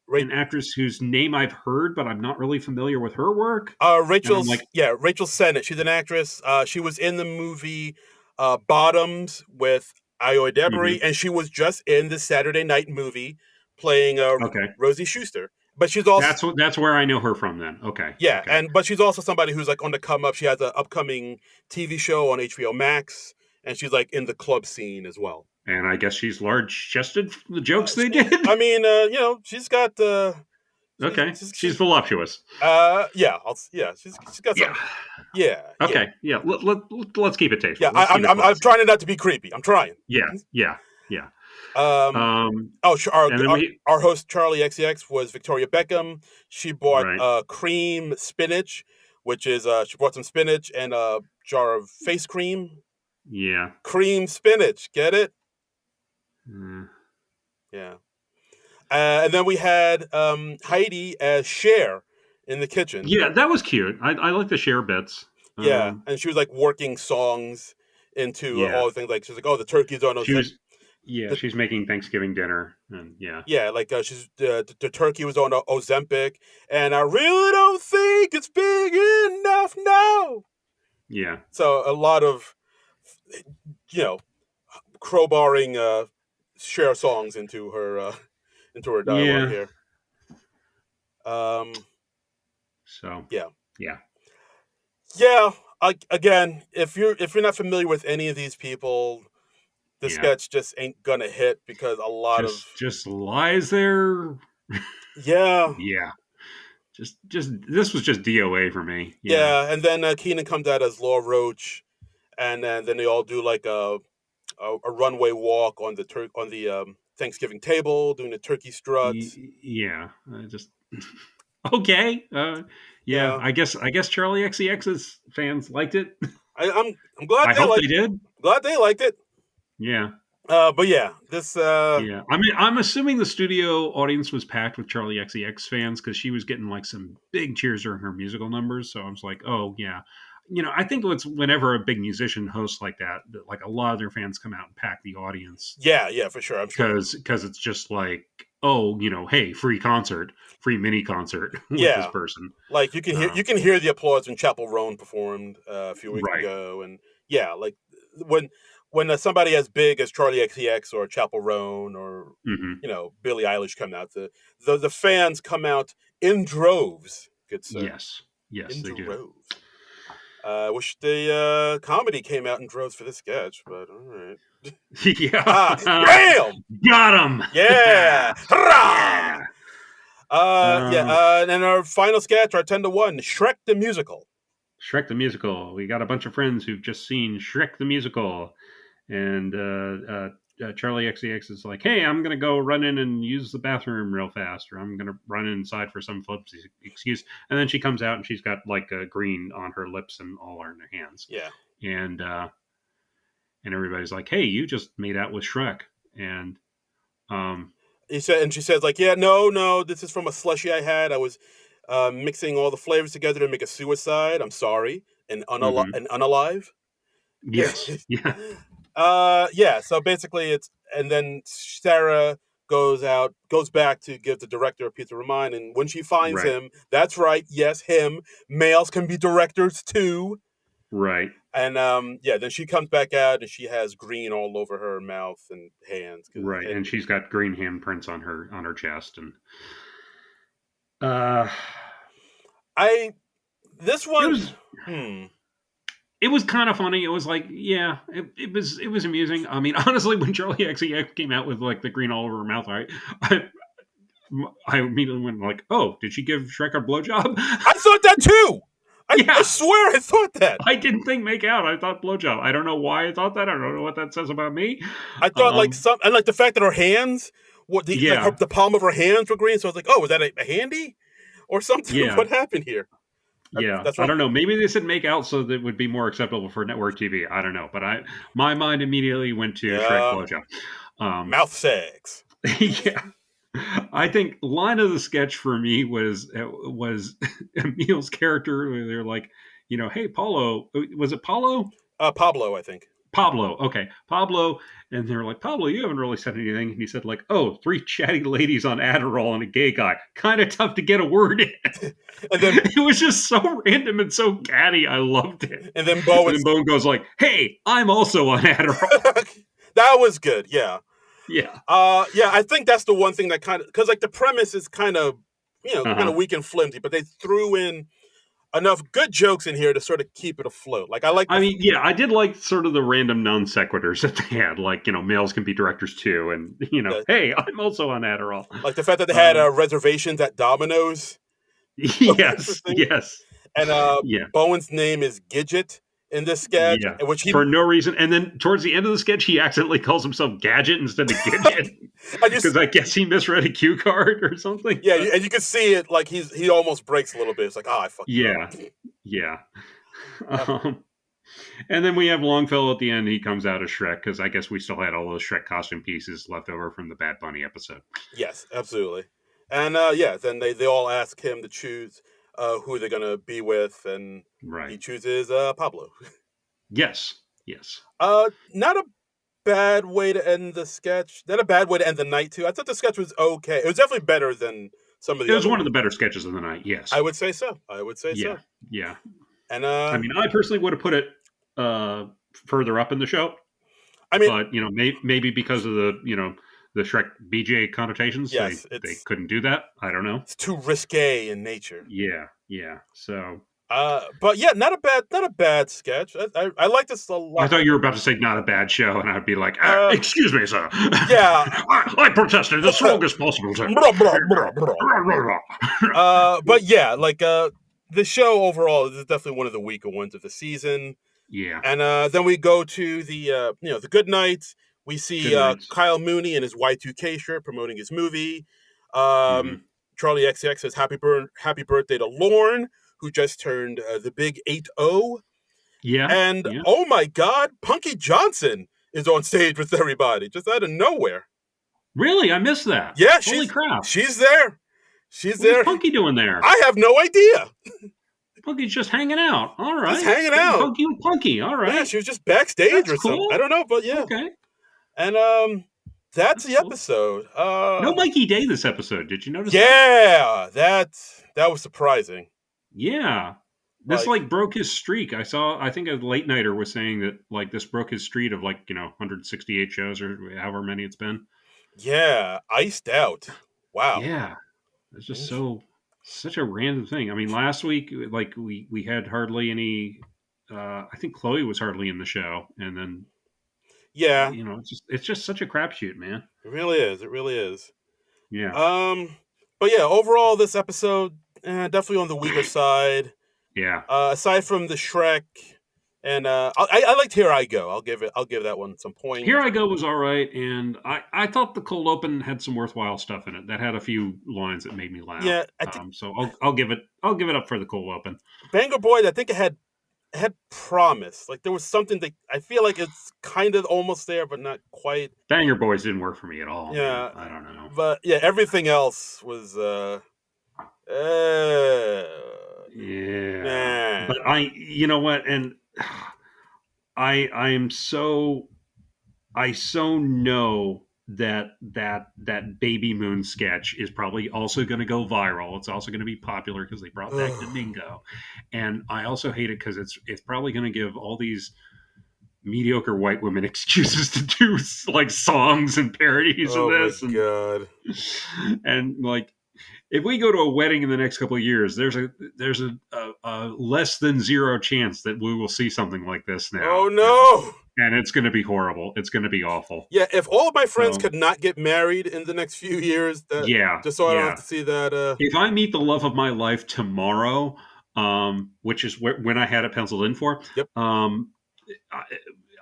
an actress whose name I've heard, but I'm not really familiar with her work. Rachel Sennett. She's an actress. She was in the movie Bottoms with Ayo Edebiri, and she was just in the Saturday Night movie playing Rosie Schuster. But she's also that's where I know her from. Then but she's also somebody who's like on the come up. She has an upcoming TV show on HBO Max, and she's like in the club scene as well. And I guess she's large-chested from the jokes they did. I mean, she's got. She's voluptuous. She's got some. Yeah. Okay. Yeah. Let's keep it tasteful. Yeah, I'm trying not to be creepy. I'm trying. Yeah. Our host Charli XCX was Victoria Beckham. She bought cream spinach, which is she bought some spinach and a jar of face cream. Yeah. Cream spinach. Get it? Yeah. And then we had Heidi as Cher in the kitchen. Yeah, that was cute. I like the Cher bits. Yeah, and she was like working songs into all the things. Like she's like, "Oh, the turkey's on." She's making Thanksgiving dinner, and she's the turkey was on Ozempic, and I really don't think it's big enough now. Yeah. So a lot of, crowbarring Cher songs into her dialogue here. Again, if you're not familiar with any of these people, the sketch just ain't gonna hit because a lot just lies there. Yeah. Just this was just DOA for me. Yeah, and then Keenan comes out as Law Roach, and then they all do like a runway walk on the Thanksgiving table, doing the turkey strut. Okay. I guess Charli XCX's fans liked it. I'm glad. I hope they did. Glad they liked it. Yeah. But yeah, this. I mean, I'm assuming the studio audience was packed with Charli XCX fans because she was getting like some big cheers during her musical numbers. So I was like, oh yeah, I think it's whenever a big musician hosts like that, like a lot of their fans come out and pack the audience. Yeah, for sure. I'm sure. Because it's just like, oh, hey, free mini concert with this person. Like you can hear the applause when Chapel Roan performed a few weeks ago, and like when somebody as big as Charli XCX or Chapel Roan or Billie Eilish come out, the fans come out in droves. Good sir. Yes, they do. Wish the comedy came out in droves for this sketch, but all right. Bam! Got him! Yeah! Yeah! And our final sketch, our 10-1, Shrek the Musical. Shrek the Musical. We got a bunch of friends who've just seen Shrek the Musical. And Charli XCX is like, hey, I'm going to go run in and use the bathroom real fast, or I'm going to run inside for some flimsy excuse. And then she comes out and she's got like a green on her lips and all in her hands. Yeah. And everybody's like, hey, you just made out with Shrek. And she says like, yeah, no, this is from a slushie I had. I was mixing all the flavors together to make a suicide. I'm sorry. And unalive. Yes. Yeah. So basically and then Sarah goes back to give the director a piece of remind, and when she finds him, that's right, yes, him, males can be directors too. Right. And then she comes back out and she has green all over her mouth and hands. Right. And she's got green handprints on her chest, and it was kind of funny. It was like, yeah, it was amusing. I mean, honestly, when Charli XCX came out with like the green all over her mouth, I immediately went like, oh, did she give Shrek a blowjob? I thought that too. I swear I thought that. I didn't think make out. I thought blowjob. I don't know why I thought that. I don't know what that says about me. I thought and like the fact that her hands, the palm of her hands were green. So I was like, oh, was that a handy or something? Yeah. What happened here? I don't know. Maybe they said make out so that it would be more acceptable for network TV. I don't know. But my mind immediately went to Shrek blowjob. Mouth sex. Yeah. I think line of the sketch for me was Emil's character. They're like, hey, Paulo. Was it Paulo? Pablo, I think. Pablo. Okay. Pablo. And they're like, Pablo, you haven't really said anything. And he said like, oh, 3 chatty ladies on Adderall and a gay guy. Kind of tough to get a word in. And then it was just so random and so catty. I loved it. And then Bowen goes like, hey, I'm also on Adderall. That was good. Yeah. Yeah. I think that's the one thing that kind of, because like the premise is kind of, kind of weak and flimsy, but they threw in enough good jokes in here to sort of keep it afloat. Like I did like sort of the random non sequiturs that they had, like, males can be directors too, and hey, I'm also on Adderall. Like the fact that they had reservations at Domino's. Yes. And Bowen's name is Gidget in this sketch, which for no reason. And then towards the end of the sketch, he accidentally calls himself Gadget instead of Gidget because I guess he misread a cue card or something. Yeah, and you can see it like he almost breaks a little bit. It's like, I fucked up. Yeah. And then we have Longfellow at the end. He comes out as Shrek because I guess we still had all those Shrek costume pieces left over from the Bad Bunny episode. Yes, absolutely. And then they all ask him to choose who they're gonna be with, and he chooses Pablo. Yes. Not a bad way to end the sketch. Not a bad way to end the night too. I thought the sketch was okay. It was definitely better than some of the. It was one of the better sketches of the night. Yes, I would say so. Yeah. And I mean, I personally would have put it further up in the show. I mean, but maybe because of the the Shrek BJ connotations, they couldn't do that. I don't know. It's too risque in nature. Yeah. So. But yeah, not a bad sketch. I like this a lot. I thought you were about to say not a bad show, and I'd be like, excuse me, sir. Yeah. I protested the strongest possible term. But yeah, like the show overall is definitely one of the weaker ones of the season. Yeah. And then we go to the the Good Nights. We see Kyle Mooney in his Y2K shirt promoting his movie. Charli XCX says happy birthday to Lorne, who just turned the big 8-0. Yeah. And oh my God, Punky Johnson is on stage with everybody, just out of nowhere. Really? I missed that. Yeah. Holy crap. She's there. What's Punky doing there? I have no idea. Punky's just hanging out. All right. Just hanging out. Punky with Punky. All right. Yeah, she was just backstage. That's or cool. Something. I don't know, but yeah. Okay. And that's the episode. Cool. No Mikey Day this episode. Did you notice that? Yeah, that was surprising. Yeah. This broke his streak. I think a late nighter was saying that this broke his streak of 168 shows or however many it's been. Yeah, iced out. Wow. Yeah. It's just such a random thing. I mean, last week we had hardly any I think Chloe was hardly in the show, and then yeah. It's just such a crapshoot, man. It really is. Yeah. But yeah, overall this episode definitely on the weaker side. Yeah. Aside from the Shrek, and I liked Here I Go. I'll give that one some points. Here I Go was all right, and I thought the cold open had some worthwhile stuff in it. That had a few lines that made me laugh. Yeah. So I'll give it up for the cold open. Bangor Boy, I think it had promise. There was something that I feel like it's kind of almost there, but not quite. Banger Boys didn't work for me at all. Yeah. I don't know. But yeah, everything else was yeah. But you know what? And I so know that Baby Moon sketch is probably also going to go viral. It's also going to be popular because they brought back Domingo. And I also hate it because it's probably going to give all these mediocre white women excuses to do songs and parodies of this. Oh my God. And if we go to a wedding in the next couple of years, there's a less than zero chance that we will see something like this now. Oh no! And it's going to be horrible. It's going to be awful. Yeah, if all of my friends could not get married in the next few years, just so I don't have to see that. If I meet the love of my life tomorrow, which is when I had it penciled in for, yep.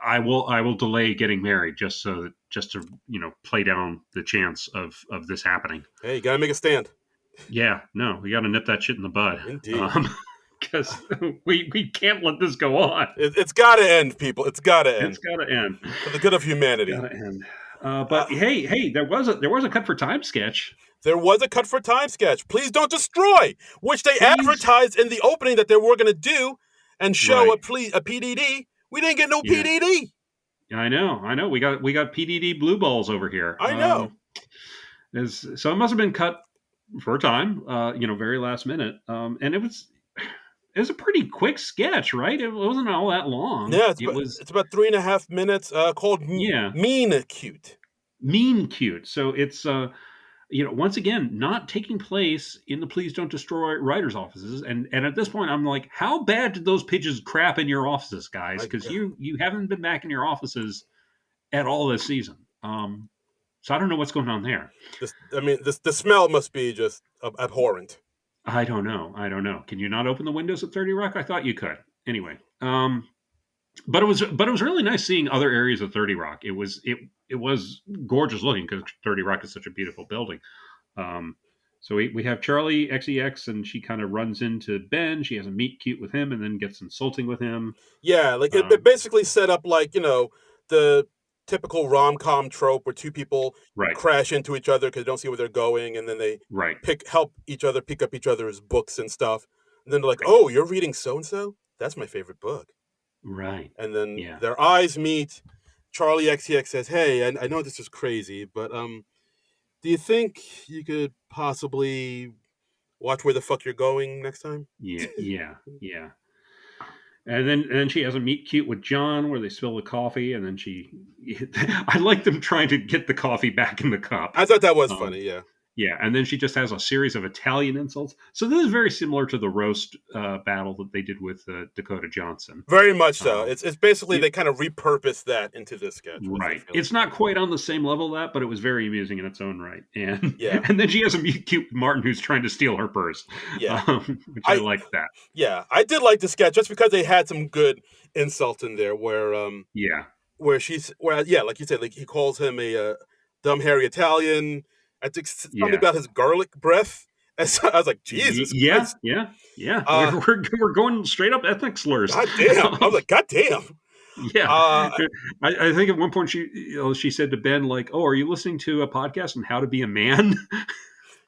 I will delay getting married just to play down the chance of this happening. Hey, you gotta make a stand. Yeah, no, we got to nip that shit in the bud. Indeed. Because we can't let this go on. It's got to end, people. It's got to end. It's got to end. For the good of humanity. It's got to end. But hey, there was a cut for time sketch. There was a cut for time sketch. Please don't destroy, which they advertised in the opening that they were going to do and show a PDD. We didn't get no PDD. Yeah, I know. We got PDD blue balls over here. I know. So it must have been cut for a time, very last minute. And it was a pretty quick sketch, right? It wasn't all that long. Yeah, it's about 3.5 minutes. Called Mean Cute. Mean Cute. So it's once again not taking place in the Please Don't Destroy writers' offices. And at this point, I'm like, how bad did those pigeons crap in your offices, guys? Because you haven't been back in your offices at all this season. So I don't know what's going on there. The smell must be just abhorrent. I don't know. Can you not open the windows at 30 Rock? I thought you could. Anyway, but it was really nice seeing other areas of 30 Rock. It was gorgeous looking because 30 Rock is such a beautiful building. So we have Charli XCX, and she kind of runs into Ben. She has a meet cute with him, and then gets insulting with him. Yeah, it basically set up the typical rom-com trope where two people crash into each other because they don't see where they're going, and then they help each other pick up each other's books and stuff. And then they're like, "Oh, you're reading so-and-so? That's my favorite book." Right. And then their eyes meet. Charli XCX says, "Hey, I know this is crazy, but do you think you could possibly watch where the fuck you're going next time?" Yeah. And then she has a meet cute with John where they spill the coffee, and then I like them trying to get the coffee back in the cup. I thought that was funny, yeah. Yeah, and then she just has a series of Italian insults. So this is very similar to the roast battle that they did with Dakota Johnson. Very much so. It's basically they kind of repurposed that into this sketch. Right. It's not quite on the same level of that, but it was very amusing in its own right. And and then she has a meet cute with Martin who's trying to steal her purse. Yeah. Which I like that. Yeah, I did like the sketch just because they had some good insults in there where like you said, he calls him a dumb hairy Italian. I think something about his garlic breath. I was like, Jesus. Yeah. We're going straight up ethnic slurs. God damn. I was like, God damn. Yeah. I think at one point she said to Ben, "Oh, are you listening to a podcast on how to be a man?"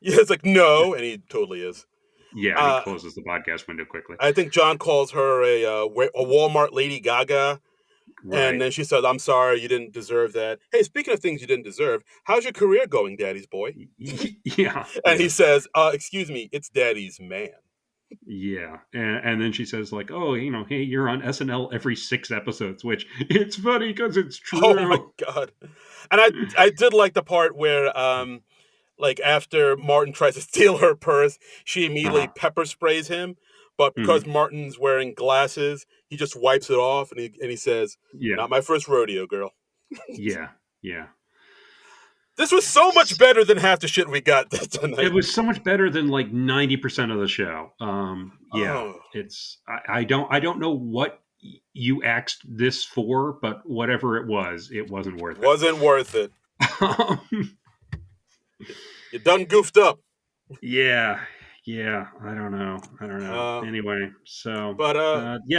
Yeah, it's like, no. And he totally is. Yeah, and he closes the podcast window quickly. I think John calls her a Walmart Lady Gaga. Right. And then she says, I'm sorry, you didn't deserve that. Hey, speaking of things you didn't deserve, how's your career going, Daddy's boy? Yeah. And he says, excuse me, it's Daddy's man. Yeah. And then she says, like, oh, hey, you're on SNL every 6 episodes, which it's funny because it's true. Oh, my God. And I did like the part where, like, after Martin tries to steal her purse, she immediately pepper sprays him. But because Martin's wearing glasses, he just wipes it off and he says, not my first rodeo, girl. Yeah. This was so much better than half the shit we got tonight. It was so much better than like 90% of the show. It's I don't know what you asked this for, but whatever it wasn't worth it. Wasn't worth it. You done goofed up. Yeah, I don't know. Anyway, so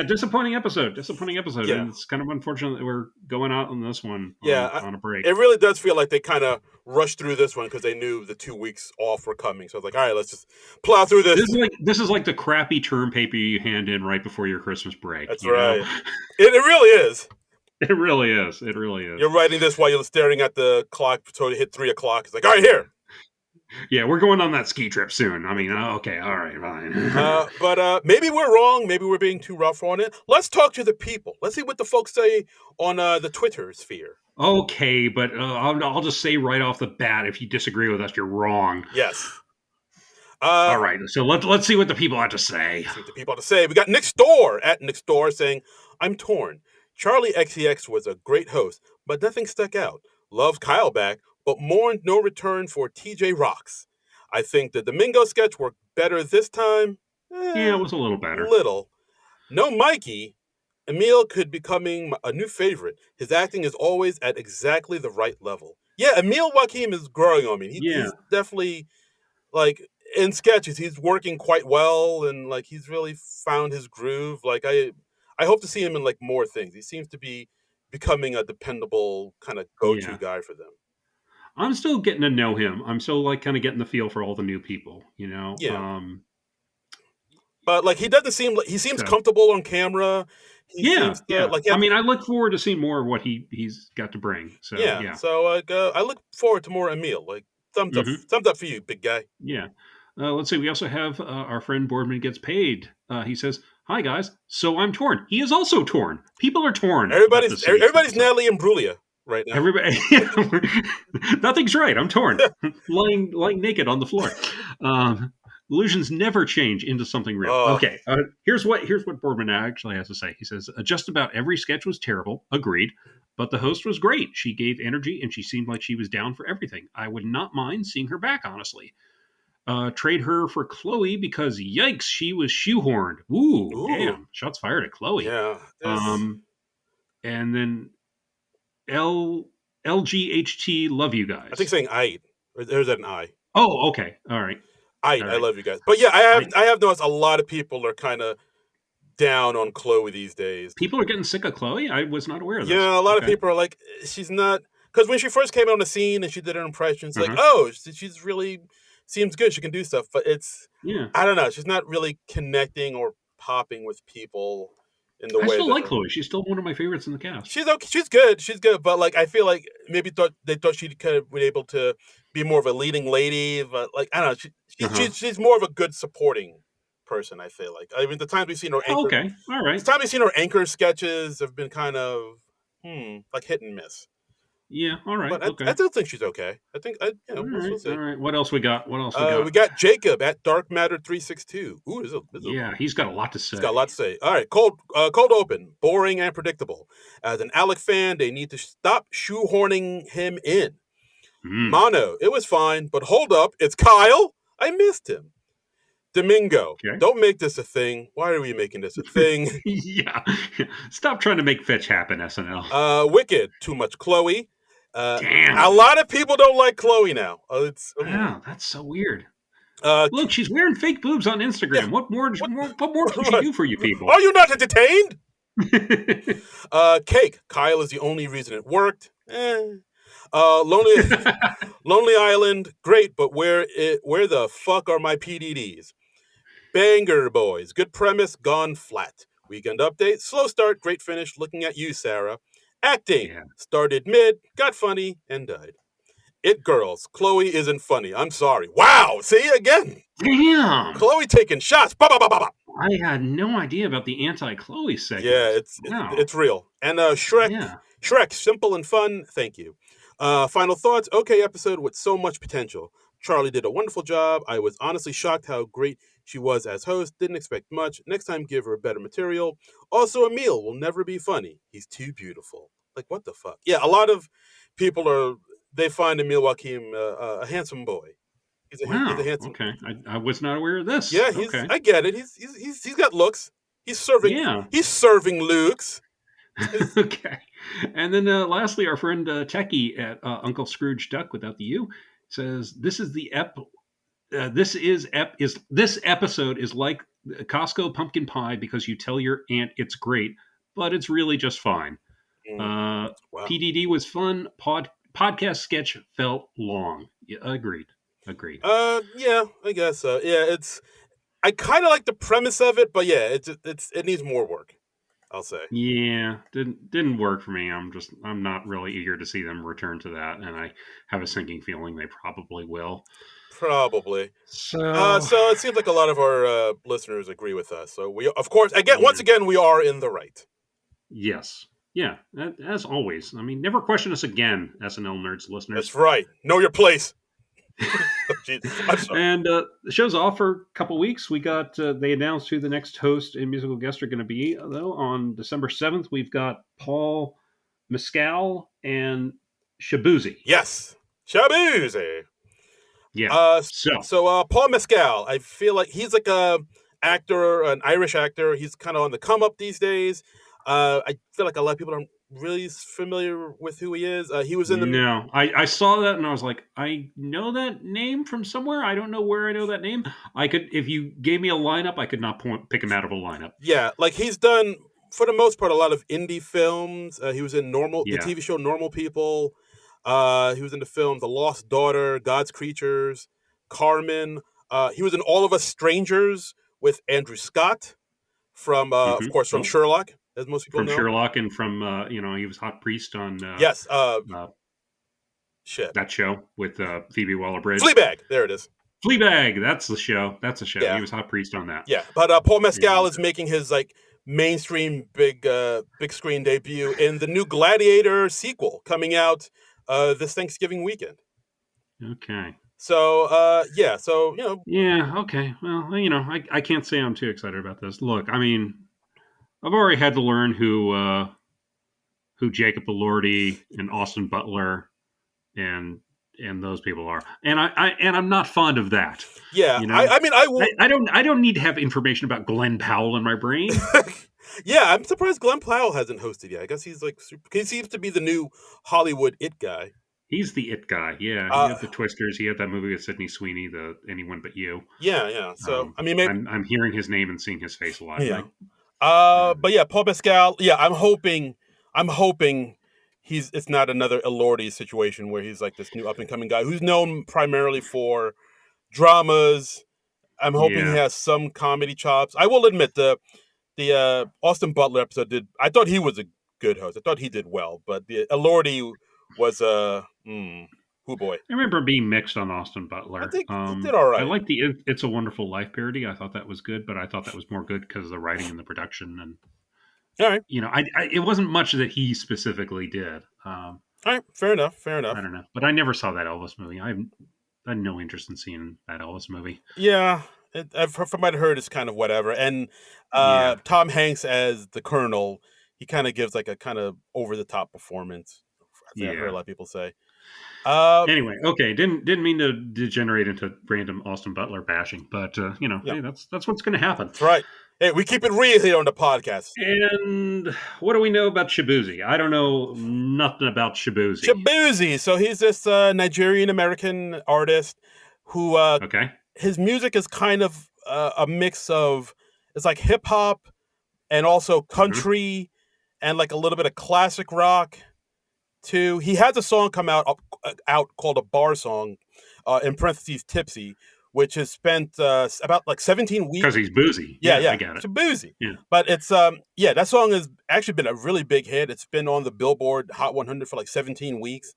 disappointing episode. Yeah. And it's kind of unfortunate that we're going out on this one on a break. It really does feel like they kind of rushed through this one because they knew the 2 weeks off were coming. So I was like, all right, let's just plow through this. This is like the crappy term paper you hand in right before your Christmas break. That's right. It really is. It really is. You're writing this while you're staring at the clock so it hit 3 o'clock. It's like, all right, here. Yeah, we're going on that ski trip soon. I mean, okay, all right, fine. But maybe we're wrong. Maybe we're being too rough on it. Let's talk to the people. Let's see what the folks say on the Twitter sphere. Okay, but I'll just say right off the bat, if you disagree with us, you're wrong. Yes. All right, so let's see what the people have to say. See what the people have to say. We got Nick Storr at Nick Storr saying, I'm torn. Charli XCX was a great host, but nothing stuck out. Loved Kyle back, but mourned no return for TJ Rocks. I think the Domingo sketch worked better this time. Yeah, it was a little better. No Mikey. Emil could becoming a new favorite. His acting is always at exactly the right level. Yeah, Emil Joachim is growing on me. He's definitely, like, in sketches, he's working quite well, and, like, he's really found his groove. Like, I hope to see him in, like, more things. He seems to be becoming a dependable kind of go-to guy for them. I'm still getting to know him. I'm still like kind of getting the feel for all the new people, Yeah. But like he doesn't seem like he seems comfortable on camera. I mean, I look forward to seeing more of what he's got to bring. So So I look forward to more Emil. Like thumbs up for you, big guy. Yeah. Let's see. We also have our friend Boardman Gets Paid. He says, "Hi guys. So I'm torn. He is also torn. People are torn. Everybody's Natalie Imbruglia right now. Everybody, nothing's right. I'm torn, lying naked on the floor. Illusions never change into something real. Okay, here's what Boardman actually has to say. He says, just about every sketch was terrible. Agreed. But the host was great. She gave energy and she seemed like she was down for everything. I would not mind seeing her back, honestly. Trade her for Chloe because, yikes, she was shoehorned. Ooh. Damn. Shots fired at Chloe. Yeah. And then LGHT, love you guys. I think saying I. There's an I. Oh, okay. All right. I love you guys. But yeah, I have noticed a lot of people are kind of down on Chloe these days. People are getting sick of Chloe? I was not aware of this. Yeah, a lot of people are like, she's not... Because when she first came on the scene and she did her impressions, like, oh, she's really... Seems good. She can do stuff. But it's... Yeah. I don't know. She's not really connecting or popping with people in the way. I still like Chloe. She's still one of my favorites in the cast. She's okay. She's good. But like, I feel like maybe they thought she could have been able to be more of a leading lady. But like, I don't know. She's more of a good supporting person. I feel like. I mean, the times we've seen her. Anchor, okay. All right. The time we've seen her anchor sketches have been kind of like hit and miss. Yeah, all right. But okay. I still think she's okay. I think all right. What else we got? We got Jacob at Dark Matter 362. Ooh, he's got a lot to say. He's got a lot to say. All right, cold open, boring and predictable. As an Alec fan, they need to stop shoehorning him in. Mono, it was fine, but hold up, it's Kyle. I missed him. Domingo, don't make this a thing. Why are we making this a thing? Yeah, stop trying to make fetch happen, SNL. Wicked, too much Chloe. Damn. A lot of people don't like Chloe now. Wow, that's so weird. Look, she's wearing fake boobs on Instagram. Yeah. What more can she do for you people? Are you not entertained? Cake. Kyle is the only reason it worked. Lonely Island, great, but where the fuck are my PDDs? Banger Boys. Good premise, gone flat. Weekend update. Slow start, great finish. Looking at you, Sarah. Acting. Yeah. Started mid, got funny, and died. It Girls. Chloe isn't funny. I'm sorry. Wow. See, again. Damn. Chloe taking shots. Bah, bah, bah, bah, bah. I had no idea about the anti-Chloe segment. Yeah, it's real. And Shrek. Yeah. Shrek, simple and fun. Thank you. Final thoughts. Okay episode with so much potential. Charli did a wonderful job. I was honestly shocked how great she was as host. Didn't expect much. Next time, give her better material. Also, Emil will never be funny. He's too beautiful. Like, what the fuck? Yeah, a lot of people they find Emil Joachim a handsome boy. He's a handsome. Okay, I was not aware of this. Yeah, okay. I get it. He's got looks. He's serving. Yeah. He's serving looks. Okay. And then lastly, our friend Techie at Uncle Scrooge Duck without the U says this is the this episode is like Costco pumpkin pie because you tell your aunt it's great, but it's really just fine. Wow. PDD was fun. Podcast sketch felt long. Yeah, agreed. Yeah, I guess so. Yeah, I kind of like the premise of it, but yeah, it needs more work. I'll say. Yeah, didn't work for me. I'm not really eager to see them return to that, and I have a sinking feeling they probably will. Probably. So it seems like a lot of our listeners agree with us. So we, of course, once again, we are in the right. Yes. Yeah, as always. I mean, never question us again, SNL Nerds listeners. That's right. Know your place. And the show's off for a couple weeks. We got they announced who the next host and musical guest are going to be. Though on December 7th, we've got Paul Mescal and Shabuzi. Yes, Shabuzi. Yeah. So Paul Mescal, I feel like he's like an Irish actor. He's kind of on the come up these days. I feel like a lot of people aren't really familiar with who he is. He was in the... No, I saw that and I was like, I know that name from somewhere. I don't know where I know that name. I could, if you gave me a lineup, I could not pick him out of a lineup. Yeah, like he's done, for the most part, a lot of indie films. He was in the TV show Normal People. He was in the film The Lost Daughter, God's Creatures, Carmen. He was in All of Us Strangers with Andrew Scott from, of course, from Sherlock. As most people know. From Sherlock and from, he was Hot Priest on... yes. That show with Phoebe Waller-Bridge. Fleabag. There it is. Fleabag. That's the show. Yeah. He was Hot Priest on that. Yeah. But Paul Mescal is making his mainstream big screen debut in the new Gladiator sequel coming out this Thanksgiving weekend. Okay. So, yeah. Yeah, okay. Well, I can't say I'm too excited about this. Look, I mean... I've already had to learn who Jacob Elordi and Austin Butler and those people are, and I'm not fond of that. Yeah, I don't need to have information about Glenn Powell in my brain. Yeah, I'm surprised Glenn Powell hasn't hosted yet. I guess he's he seems to be the new Hollywood it guy. He's the it guy. Yeah, he had the Twisters. He had that movie with Sydney Sweeney, the Anyone But You. Yeah. So maybe I'm hearing his name and seeing his face a lot. Yeah. But yeah, Paul Mescal. Yeah, I'm hoping it's not another Elordi situation where he's like this new up and coming guy who's known primarily for dramas. I'm hoping he has some comedy chops. I will admit the Austin Butler episode I thought he was a good host. I thought he did well, but the Elordi was oh boy. I remember being mixed on Austin Butler. I think he did all right. I like the It's a Wonderful Life parody. I thought that was good, but I thought that was more good because of the writing and the production. And all right, it wasn't much that he specifically did. All right, fair enough. I don't know, but I never saw that Elvis movie. I had no interest in seeing that Elvis movie. Yeah, from what I heard, it's kind of whatever. And Tom Hanks as the Colonel, he kind of gives like a kind of over the top performance. I heard a lot of people say. Anyway, okay, didn't mean to degenerate into random Austin Butler bashing, but hey, that's what's going to happen. That's right. Hey, we keep it real here on the podcast. And what do we know about Shabuzi? I don't know nothing about Shabuzi. Shabuzi, so he's this Nigerian American artist who his music is kind of a mix of, it's like hip hop and also country and like a little bit of classic rock. He has a song come out called a bar song, in parentheses Tipsy, which has spent about like 17 weeks. Because he's boozy. Yeah, I get it. Shaboozey. Yeah. But it's that song has actually been a really big hit. It's been on the Billboard Hot 100 for like 17 weeks,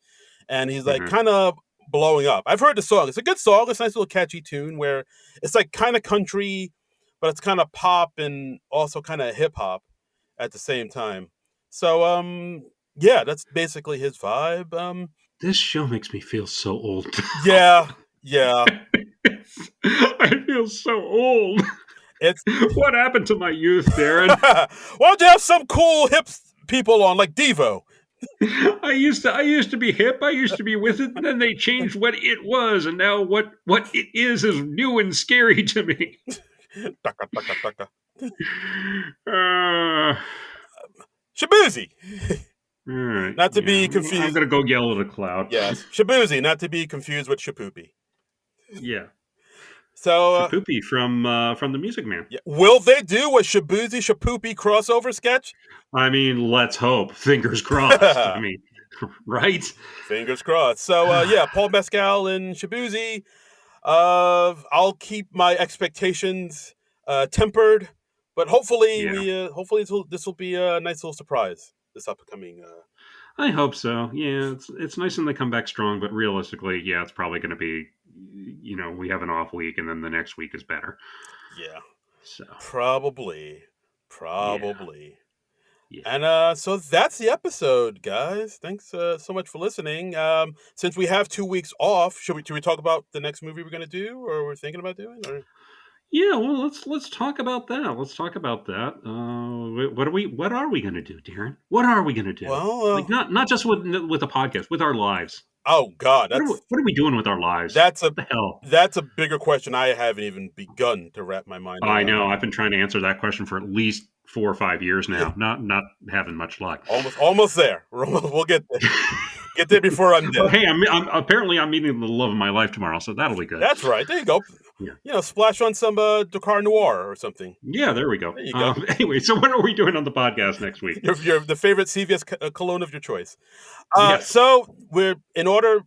and he's like kind of blowing up. I've heard the song. It's a good song. It's a nice little catchy tune where it's like kind of country, but it's kind of pop and also kind of hip hop at the same time. So yeah, that's basically his vibe. This show makes me feel so old. Yeah. I feel so old. What happened to my youth, Darren? Why don't you have some cool hip people on like Devo? I used to be hip. I used to be with it. And then they changed what it was, and now what it is new and scary to me. Shaboozey. Right, not to be confused. I'm gonna go yell at a cloud. Yes, Shaboozey, not to be confused with Shapoopy. Yeah. So Shapoopy from the Music Man. Yeah. Will they do a Shaboozey Shapoopy crossover sketch? I mean, let's hope. Fingers crossed. I mean, right? Fingers crossed. So yeah, Paul Mescal and Shaboozey. I'll keep my expectations tempered, but hopefully this will be a nice little surprise this upcoming. I hope so. Yeah, it's nice when they come back strong, but realistically, yeah, it's probably going to be, we have an off week, and then the next week is better. Yeah. So probably. Yeah. And so that's the episode, guys. Thanks so much for listening. Since we have 2 weeks off, should we talk about the next movie we're going to do, or we're thinking about doing? Or? Yeah, well, let's talk about that. What are we going to do, Darren? What are we going to do? Well, like not just with a podcast, with our lives. Oh God, what are we doing with our lives? What the hell? That's a bigger question. I haven't even begun to wrap my mind around. I know. I've been trying to answer that question for at least 4 or 5 years now. Not having much luck. Almost there. We'll get there. Get there before I'm dead. Hey, I'm meeting the love of my life tomorrow, so that'll be good. That's right. There you go. Yeah. Splash on some Dakar Noir or something. Yeah, there we go. There you go. Anyway, so what are we doing on the podcast next week? Your the favorite CVS cologne of your choice. Yes. So we're in order.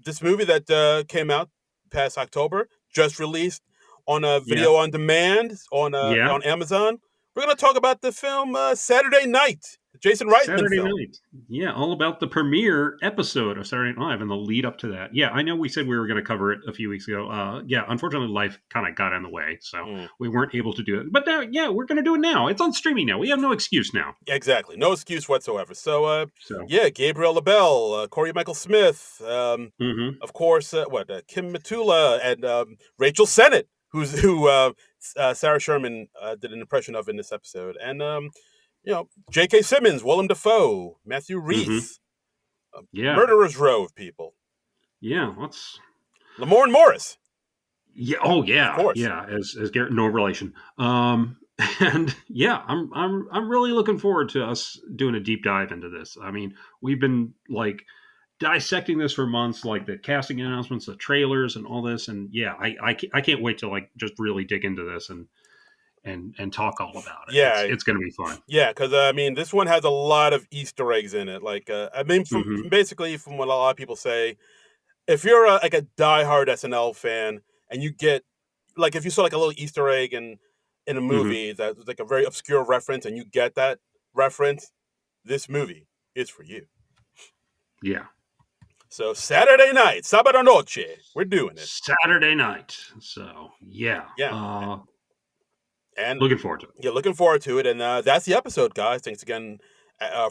This movie that came out past October just released on a video on demand on Amazon. We're going to talk about the film Saturday Night. Jason Reitman film. Night. Yeah, all about the premiere episode of Saturday Night Live and the lead up to that. Yeah, I know we said we were going to cover it a few weeks ago. Unfortunately, life kind of got in the way, so we weren't able to do it. But now, we're going to do it now. It's on streaming now. We have no excuse now. Exactly. No excuse whatsoever. So Gabriel LaBelle, Corey Michael Smith, of course, Kim Matula, and Rachel Sennett, who Sarah Sherman did an impression of in this episode. And, J.K. Simmons, Willem Dafoe, Matthew Rhys. Murderer's Row of people. Yeah, let's... Lamorne Morris. Yeah, of course. Yeah, as Garrett, no relation. And yeah, I'm really looking forward to us doing a deep dive into this. I mean, we've been dissecting this for months, like the casting announcements, the trailers, and all this. And yeah, I can't wait to just really dig into this and talk all about it. Yeah, it's going to be fun. Yeah, because this one has a lot of Easter eggs in it. Basically, from what a lot of people say, if you're a diehard SNL fan and you get if you saw a little Easter egg in a movie that's a very obscure reference and you get that reference, this movie is for you. Yeah. So Saturday night, Sábado Noche, we're doing it. Saturday night. So yeah. And looking forward to it. Yeah, looking forward to it. And that's the episode, guys. Thanks again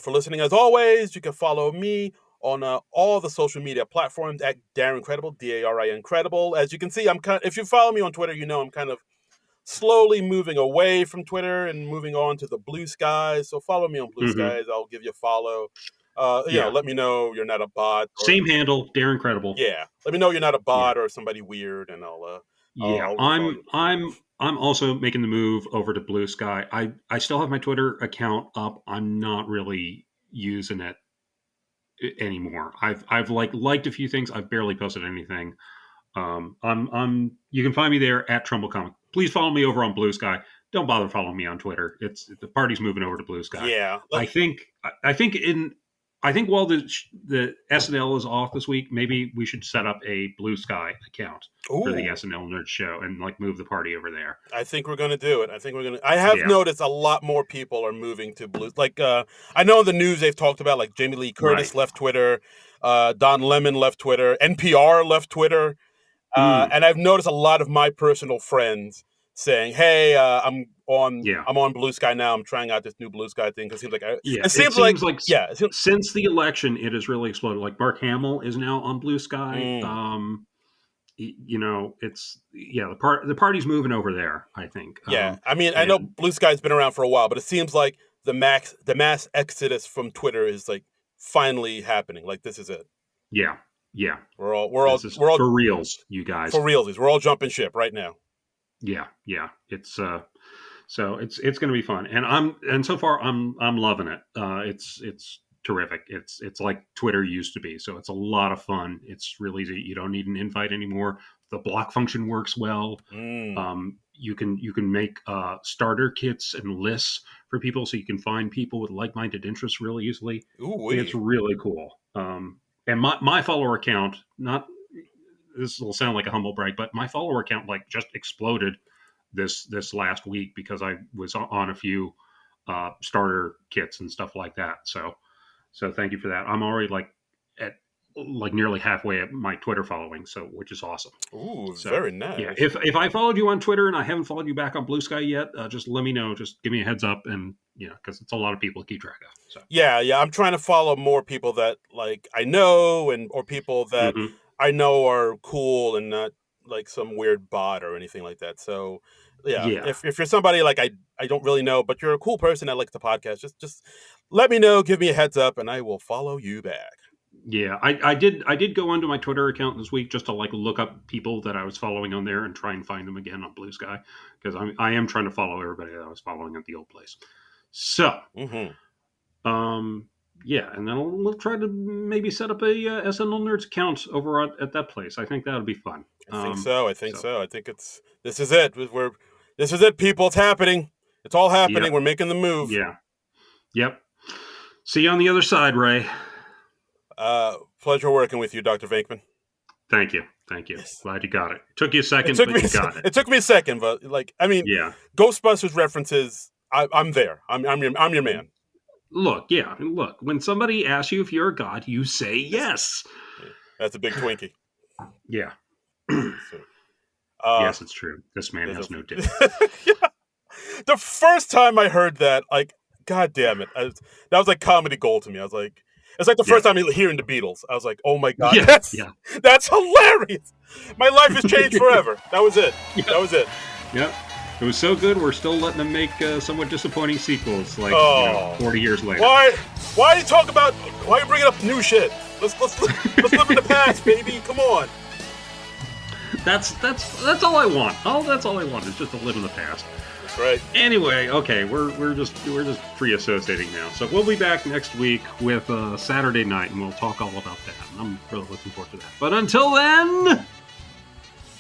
for listening. As always, you can follow me on all the social media platforms at Darren Credible, DARIN Credible. As you can see, if you follow me on Twitter, I'm kind of slowly moving away from Twitter and moving on to the Blue Skies. So follow me on Blue Skies. I'll give you a follow. Let me know you're not a bot. Same handle, Darren Credible. Yeah, let me know you're not a bot or somebody weird, and I'm also making the move over to Blue Sky. I still have my Twitter account up. I'm not really using it anymore. I've liked a few things. I've barely posted anything. You can find me there at Trumbull Comic. Please follow me over on Blue Sky. Don't bother following me on Twitter. The party's moving over to Blue Sky. Yeah. I think I think while the SNL is off this week, maybe we should set up a Blue Sky account for the SNL Nerd Show and like move the party over there. I think we're going to do it. I have noticed a lot more people are moving to Blue. Like I know in the news they've talked about like Jamie Lee Curtis left Twitter, Don Lemon left Twitter, NPR left Twitter, and I've noticed a lot of my personal friends saying, "Hey, I'm on Blue Sky now. I'm trying out this new Blue Sky thing because it seems like since the election, it has really exploded. Like Mark Hamill is now on Blue Sky. It's the party's moving over there. I think. I know Blue Sky's been around for a while, but it seems like the mass exodus from Twitter is like finally happening. Like this is it. Yeah. We're all for reals, you guys. For realsies, we're all jumping ship right now. Yeah. It's so it's going to be fun, and so far I'm loving it. It's terrific. It's like Twitter used to be, so it's a lot of fun. It's really easy. You don't need an invite anymore. The block function works well. You can make starter kits and lists for people, so you can find people with like-minded interests really easily. It's really cool. And my follower account, this will sound like a humble brag, but my follower account like just exploded this last week because I was on a few starter kits and stuff like that. So thank you for that. I'm already at nearly halfway at my Twitter following, which is awesome. Ooh, very nice. Yeah, if I followed you on Twitter and I haven't followed you back on Blue Sky yet, just let me know. Just give me a heads up, and because it's a lot of people to keep track of. So yeah, I'm trying to follow more people that like I know or people that I know are cool and not like some weird bot or anything like that. So yeah. If you're somebody like I don't really know, but you're a cool person that likes the podcast, just let me know, give me a heads up, and I will follow you back. Yeah, I did go onto my Twitter account this week just to look up people that I was following on there and try and find them again on Blue Sky, because I am trying to follow everybody that I was following at the old place. So, and then we'll try to maybe set up a SNL Nerds account over at that place. I think that would be fun. I think so. I think this is it. This is it, people. It's happening. It's all happening. Yep. We're making the move. Yeah. Yep. See you on the other side, Ray. Pleasure working with you, Dr. Venkman. Thank you. Yes. Glad you got it. Took you a second, but you got it. It took me a second, but Ghostbusters references, I'm there. I'm your man. Look, when somebody asks you if you're a god, you say yes. That's a big Twinkie. Yeah. Yes, it's true. This man has no dick. The first time I heard that, God damn it. That was like comedy gold to me. I was like, it's like the first time hearing the Beatles. I was like, oh my God, that's hilarious. My life has changed forever. That was it. Yep. That was it. Yep. It was so good, we're still letting them make somewhat disappointing sequels 40 years later. Why are you bringing up new shit? Let's live in the past, baby. Come on. That's all I want. That's all I want is just to live in the past. That's right. Anyway, okay, we're just free associating now. So we'll be back next week with Saturday Night, and we'll talk all about that. And I'm really looking forward to that. But until then,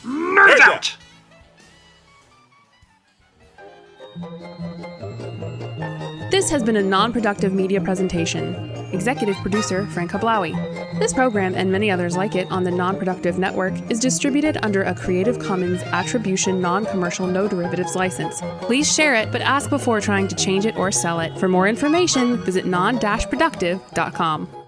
nerds out. This has been a non-productive media presentation. Executive producer Frank Hablawi. This program and many others like it on the Non-Productive Network is distributed under a Creative Commons Attribution Non-Commercial No Derivatives license. Please share it, but ask before trying to change it or sell it. For more information, visit non-productive.com.